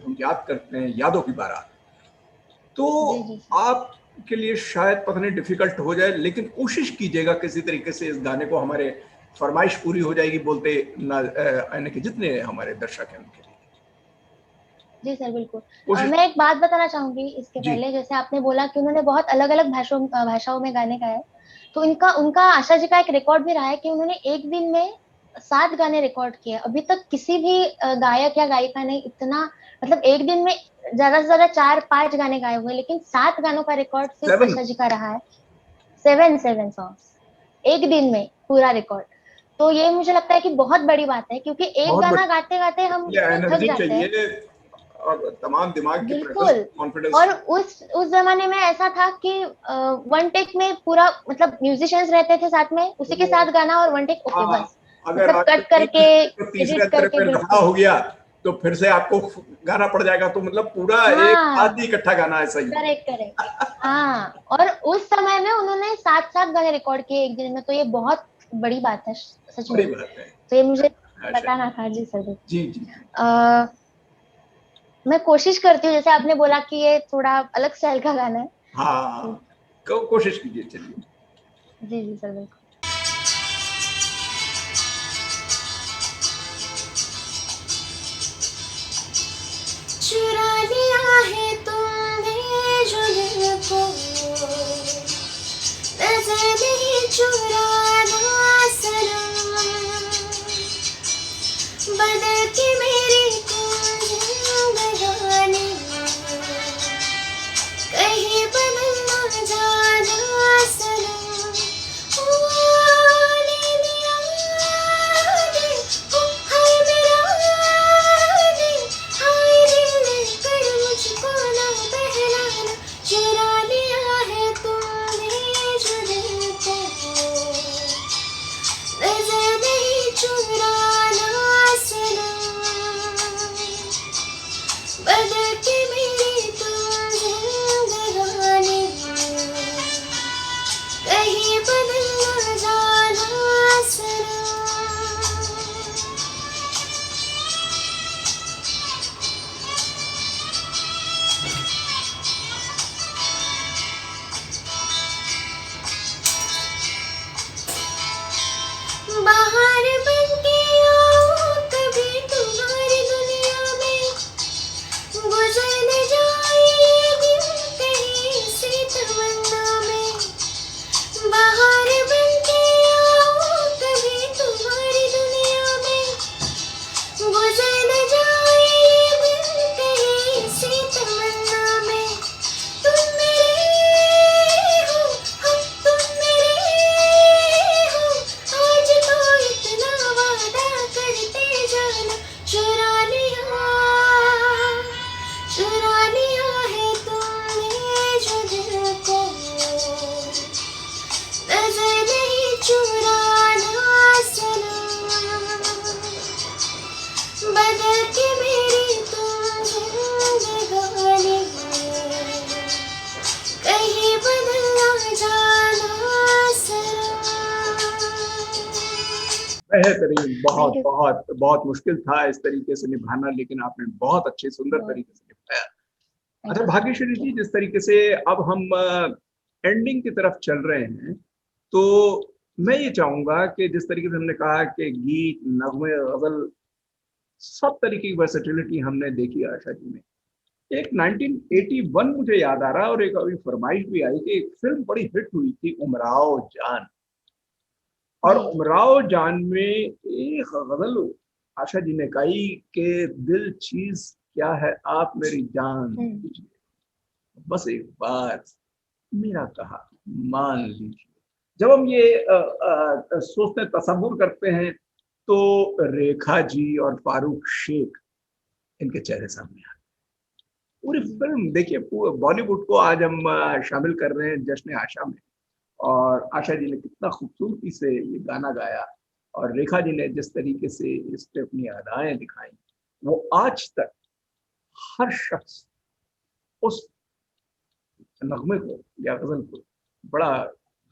हम याद करते हैं, यादों की बारात। तो जी जी सर। आपके लिए शायद पता नहीं डिफिकल्ट हो जाए, लेकिन कोशिश कीजिएगा किसी तरीके से इस गाने को, हमारे फरमाइश पूरी हो जाएगी बोलते ना, यानी कि जितने हमारे दर्शक हैं उनके लिए जी सर, बिल्कुल। कोशिश। मैं एक बात बताना चाहूंगी इसके जी। पहले। जैसे आपने बोला कि उन्होंने बहुत अलग अलग भाषाओं में गाने गाए, तो इनका उनका आशा जी का एक रिकॉर्ड भी रहा है कि उन्होंने एक दिन में 7 गाने रिकॉर्ड किए। अभी तक किसी भी गायक या गायिका ने इतना, मतलब एक दिन में ज्यादा से ज्यादा 4-5 गाने गाए हुए, लेकिन 7 गानों का रिकॉर्ड सिर्फ 7। आशा जी का रहा है। 7 सॉन्ग्स एक दिन में, पूरा रिकॉर्ड। तो ये मुझे लगता है कि बहुत बड़ी बात है, क्योंकि एक बहुत गाना बड़ी गाते गाते हम इतने थक एनर्जी जाते हैं। चाहिए और तमाम दिमाग की प्रेजेंस, बिल्कुल। कॉन्फिडेंस। और उस जमाने में ऐसा था कि वन टेक में पूरा, मतलब म्यूजिशियंस रहते थे साथ में, उसी के साथ गाना और वन टेक, ओके हाँ, बस। अगर मतलब आज कट करके, तीसरे एडिट अंतरे करके, पे लफड़ा बिल्कुल। हो गया तो फिर से आपको गाना पड़ जाएगा, तो मतलब पूरा एक साथ ही हाँ, इकट्ठा गाना ऐसा ही। Correct correct. हाँ, और उस समय में उन्होंने 7-7 गाने रिकॉर्ड किए एक दिन में, तो ये बहुत बड़ी बात है सच बड़ी में। बात है। तो ये मुझे अच्छा। बताना था जी सर। जी जी जी। अ, मैं कोशिश करती हूँ, जैसे आपने बोला कि ये थोड़ा अलग स्टाइल का गाना है, तो हाँ, कोशिश कीजिए, चलिए। जी जी सर, बिल्कुल। चुरा लिया है तुमने जो दिल को, नजर नहीं चुराना सनम, बदल के मेरी तुम जिंदगानी, कहीं बदल ना जाना सनम। ओ ले लिया ने, ओ हाय मेरा ने, हाय दिल कर मुझको ना बहलाना, चुरा लिया है तुमने जो दिल को, नजर नहीं चुराना सनम, बदल के मेरी तुम जिंदगानी, कहीं बदल ना जाना सनम। बाहर बनके आओ कभी तुम्हारी दुनिया में, गुजर न जाए ये दिन कहीं से तमन्ना में। बाहर बनके आओ कभी तुम्हारी दुनिया में, गुजर न जाए ये दिन कहीं से तमन्ना में। तुम मेरे हो, हम तुम मेरे हो, आज तो इतना वादा करते जाना। चुरा लिया है तुमने जो दिल को, नजर नहीं चुराना सनम, बदल के मेरी तुम बेहतरीन, बहुत थैंक यू। बहुत बहुत मुश्किल था इस तरीके से निभाना, लेकिन आपने बहुत अच्छे सुंदर तरीके से निभाया। थैंक अच्छा यू। भाग्यश्री जी, जिस तरीके से अब हम एंडिंग की तरफ चल रहे हैं, तो मैं ये चाहूंगा कि जिस तरीके से हमने कहा कि गीत, नगमे, गजल, सब तरीके की वर्सेटिलिटी हमने देखी आशा जी में। एक 1981 मुझे याद आ रहा है, और एक अभी फरमाइश भी आई कि एक फिल्म बड़ी हिट हुई थी, उमराव जान। और जी। उमराव जान में एक गजल आशा जी ने गाई कि दिल चीज क्या है आप मेरी जान दीजिए, बस एक बार मेरा कहा मान लीजिए। जब हम ये सोचते तसव्वुर करते हैं, तो रेखा जी और फारूक शेख, इनके चेहरे सामने आते हैं। पूरी फिल्म देखिए, बॉलीवुड को आज हम शामिल कर रहे हैं जश्न आशा में, और आशा जी ने कितना खूबसूरती से ये गाना गाया, और रेखा जी ने जिस तरीके से इस पे अपनी अदाएं दिखाई, वो आज तक हर शख्स उस नगमे को या गजल को बड़ा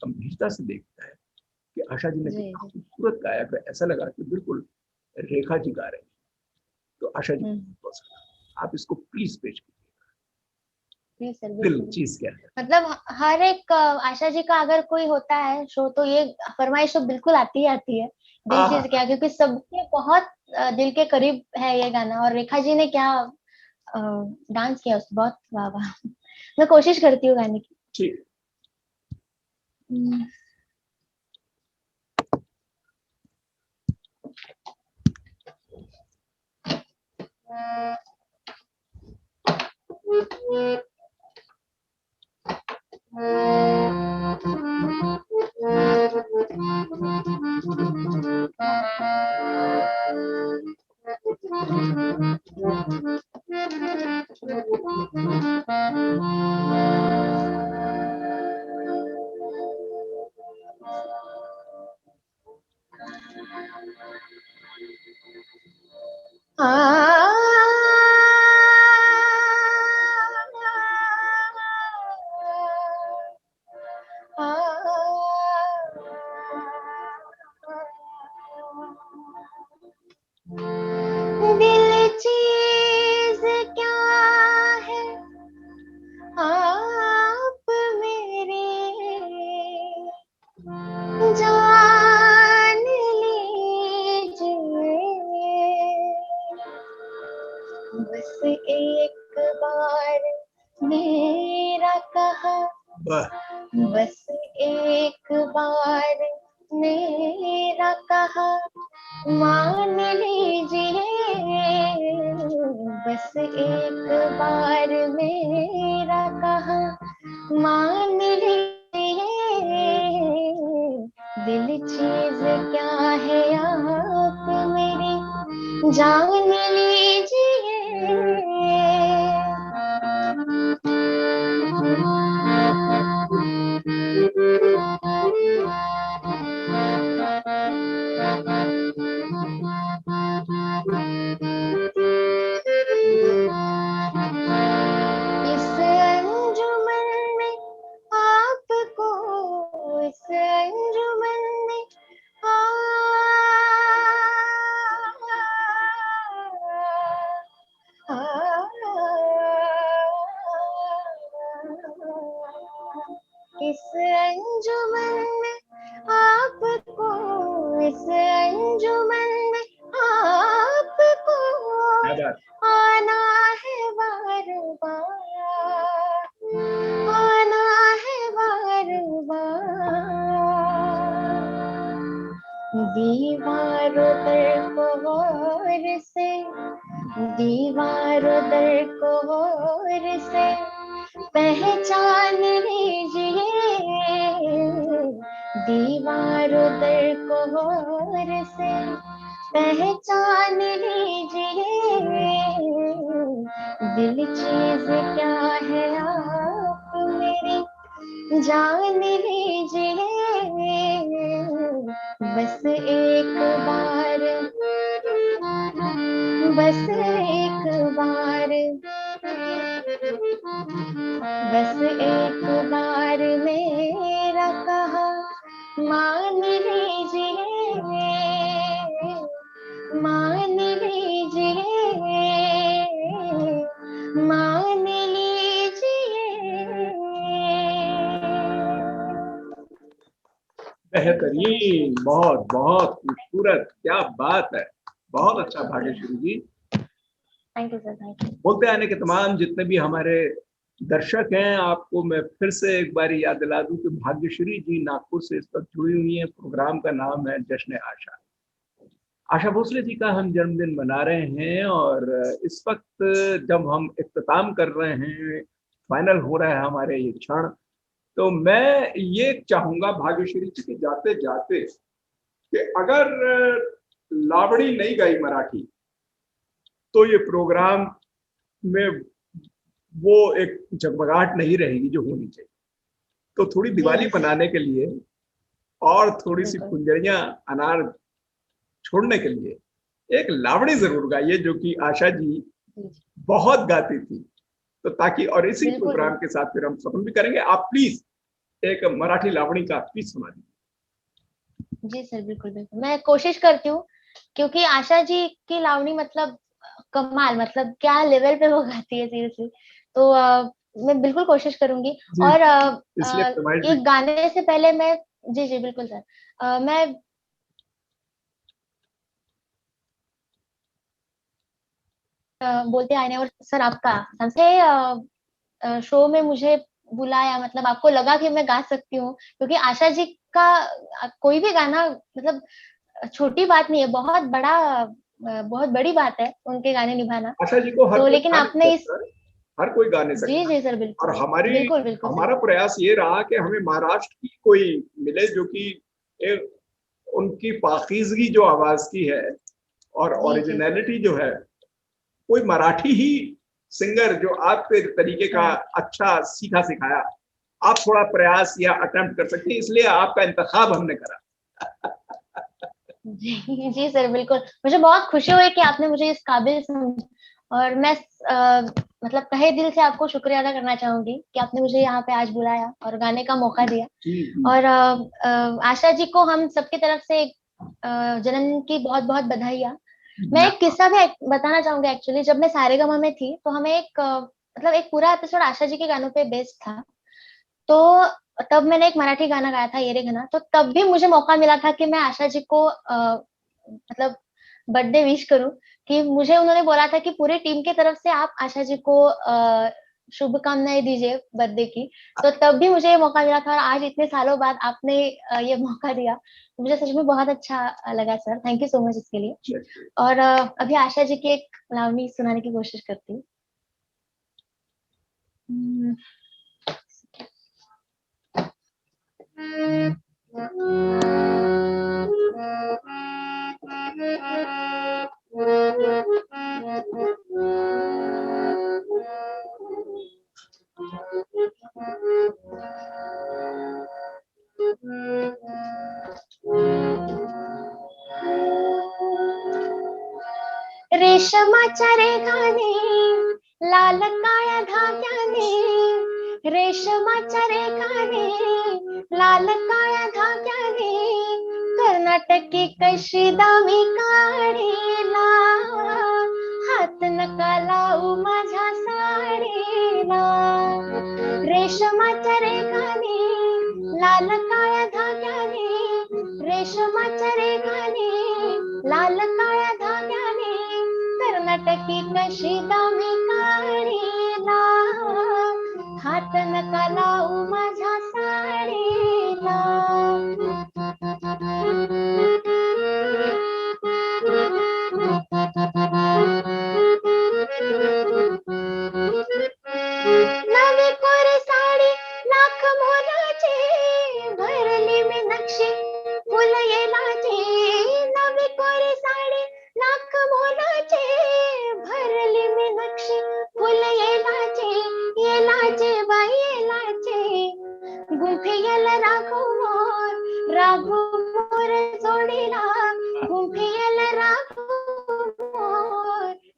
गंभीरता से देखता है कि आशा जी ने जी कितना जी। खूबसूरत गाया। फिर ऐसा लगा कि बिल्कुल रेखा जी गा रही हैं। तो आशा जी आप इसको प्लीज पेश कीजिए, जी सर, दिल बिल्कुल। चीज क्या है। मतलब हर एक आशा जी का अगर कोई होता है शो, तो ये फरमाइश तो बिल्कुल आती ही आती है, दिल चीज हाँ, क्या, क्योंकि सबके बहुत दिल के करीब है ये गाना। और रेखा जी ने क्या डांस किया उस, बहुत वाह वाह। मैं कोशिश करती हूँ गाने की। ठीक। हम्म। दिल चीज क्या है आप मेरे जान लीजिए, बस एक बार मेरा कहा, वाह, बस एक बार मेरा कहा मान लीजिए, बस एक बार मेरा कहा मान लीजिए, दिल चीज क्या है आप मेरी जान लीजिए। इस अंजुमन में आपको, इस अंजुमन में इस अंजुमन में आपको, इस अंजुमन में आपको क्या बात। आना है बार बार, आना है बार बार। दीवारों दर को गौर से, दीवारों दर को गौर से पहचान लीजिए, दीवारों दर को गौर से पहचान लीजिए, दिल चीज क्या है आप मेरी जान लीजिए, बस एक बार, बस एक बार, बस एक बार मेरा कहा मान लीजिए। मान लीजिए, मान लीजिए। बेहतरीन, बहुत बहुत खूबसूरत, क्या बात है, बहुत अच्छा Bhagyashree ji. Thank you sir, thank you. बोलते आने के तमाम जितने भी हमारे दर्शक हैं, आपको मैं फिर से एक बार याद दिला दूं कि भाग्यश्री जी नागपुर से इस वक्त जुड़ी हुई हैं। प्रोग्राम का नाम है जश्न आशा। आशा भोसले जी का हम जन्मदिन मना रहे हैं और इस वक्त जब हम इख्तिताम कर रहे हैं, फाइनल हो रहा है हमारे ये क्षण, तो मैं ये चाहूंगा भाग्यश्री जी के जाते जाते कि अगर लावड़ी नहीं गाई मराठी तो ये प्रोग्राम में वो एक जगमगाहट नहीं रहेगी जो होनी चाहिए। तो थोड़ी दिवाली बनाने के लिए और थोड़ी सी फुलझड़ियां अनार छोड़ने के लिए एक लावड़ी जरूर गाइए, जो कि आशा जी बहुत गाती थी। तो ताकि, और इसी प्रोग्राम के साथ फिर हम खत्म भी करेंगे। आप प्लीज एक मराठी लावड़ी का प्लीज सुना दीजिए। जी सर, बिल्कुल बिल्कुल, मैं कोशिश करती हूँ, क्योंकि आशा जी की लावणी मतलब कमाल, मतलब क्या लेवल पे वो गाती है सीरियसली। तो मैं बिल्कुल कोशिश करूंगी। और एक गाने से पहले मैं, जी जी बिल्कुल सर, मैं बोलते आए हैं। और सर आपका हमसे शो में मुझे बुलाया, मतलब आपको लगा कि मैं गा सकती हूँ, क्योंकि आशा जी का कोई भी गाना मतलब छोटी बात नहीं है, बहुत बड़ा, बहुत बड़ी बात है उनके गाने निभाना। आशा जी को हर तो कोई लेकिन आपने इस, हर कोई गाने सकता जी जी सर, बिल्कुल, और बिल्कुल बिल्कुल हमारा प्रयास ये रहा कि हमें महाराष्ट्र की कोई मिले जो कि उनकी पाकीज़गी जो आवाज की है और ओरिजिनलिटी जो है, कोई मराठी ही सिंगर जो आपके तरीके का अच्छा सीखा सिखाया। आप थोड़ा प्रयास या अटेम्प्ट कर सकते हैं, इसलिए आपका इंतखाब हमने करा। जी सर, बिल्कुल, मुझे बहुत खुशी हुई कि आपने मुझे इस काबिल समझा। और मैं मतलब तहे दिल से आपको शुक्रिया अदा करना चाहूंगी कि आपने मुझे यहाँ पे आज बुलाया और गाने का मौका दिया। और आशा जी को हम सबकी तरफ से जन्मदिन की बहुत बहुत बधाइयाँ। मैं एक किस्सा भी बताना चाहूंगी। एक्चुअली जब मैं सारेगामा में थी, तो हमें मतलब एक पूरा एपिसोड आशा जी के गानों पे बेस्ड था। तो तब मैंने एक मराठी गाना गाया था, ये रे घना। तो तब भी मुझे मौका मिला था कि मैं आशा जी को मतलब बर्थडे विश करूं, कि मुझे उन्होंने बोला था कि पूरी टीम की तरफ से आप आशा जी को शुभकामनाएं दीजिए बर्थडे की। तो तब भी मुझे ये मौका मिला था, और आज इतने सालों बाद आपने ये मौका दिया, मुझे सच में बहुत अच्छा लगा sir. Thank you so much इसके लिए। और अभी आशा जी की एक लावनी सुनाने की कोशिश करती हूँ। रेशमाच्या रेखाने, लाल काळ्या धाग्याने, रेशमाच्या रेखाने, लाल काळ्या धाग्याने, कर्नाटकी कशी दावी काढेला, हात नका लावू माझ्या साडीला. रेशमाच्या रेखाने, लाल काळ्या धाग्याने, रेशमाच्या रेखाने, लाल काळ्या धाग्याने, कर्नाटकी कशी दावी काढेला, हात नका लावू माझ्या साडीला. नवी कोरी साडी लाख मोलाची, भरली मी नक्षी फुल येलाची. नवी कोरी साडी लाख मोलाची, भरली मी नक्षी फुल येलाची. येलाची बाई येलाची, गुंफियल राघू मोर जोडीला, गुंफियल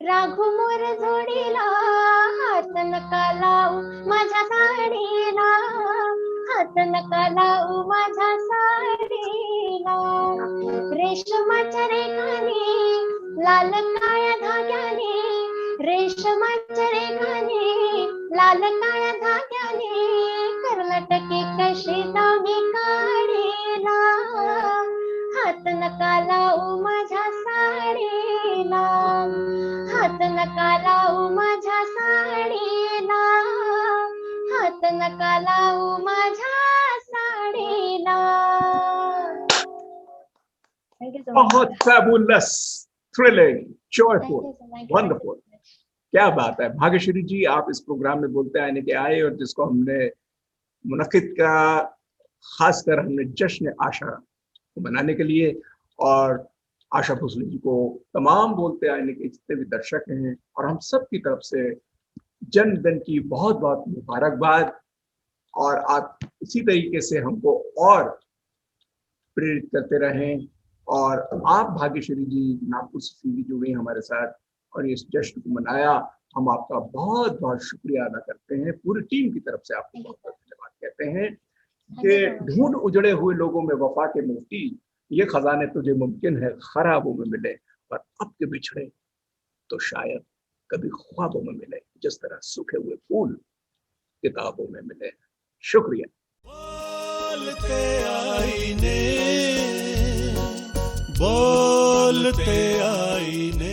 राघू मोर जोडीला, हात नका लावू माझ्या साडीला, हात नका लावू माझ्या साडीला. रेशमाच्या रेखाने, लाल काळ्या धाग्याने, रेशमाच्या रेखाने, लाल काळ्या धाग्याने, कर्नाटकी कशी दामी काढेला, हात नका लावू माझ्या साडीला, हात नका लावू माझ्या साडीला, हात नका लावू माझ्या साडीला. Thank you so much. बहुत fabulous, thrilling, joyful, Thank you so much. Wonderful. क्या बात है भाग्यश्री जी, आप इस प्रोग्राम में बोलते आने के आए और जिसको हमने मुनक्किद का, खासकर हमने जश्न आशा को मनाने के लिए, और आशा भोसले जी को, तमाम बोलते आने के जितने भी दर्शक हैं और हम सब की तरफ से जन्मदिन की बहुत बहुत मुबारकबाद। और आप इसी तरीके से हमको और प्रेरित करते रहें। और आप भाग्यश्री जी नागपुर से सीधी जुड़ी हमारे साथ और इस जश्न को मनाया, हम आपका बहुत बहुत शुक्रिया अदा करते हैं। पूरी टीम की तरफ से आपको बहुत बहुत धन्यवाद कहते हैं कि ढूंढ उजड़े हुए लोगों में वफा के मोती, ये खजाने तुझे मुमकिन है खराबों में मिले, और अब के बिछड़े तो शायद कभी ख्वाबों में मिले, जिस तरह सूखे हुए फूल किताबों में मिले। शुक्रिया। बोलते आईने, बोलते आईने।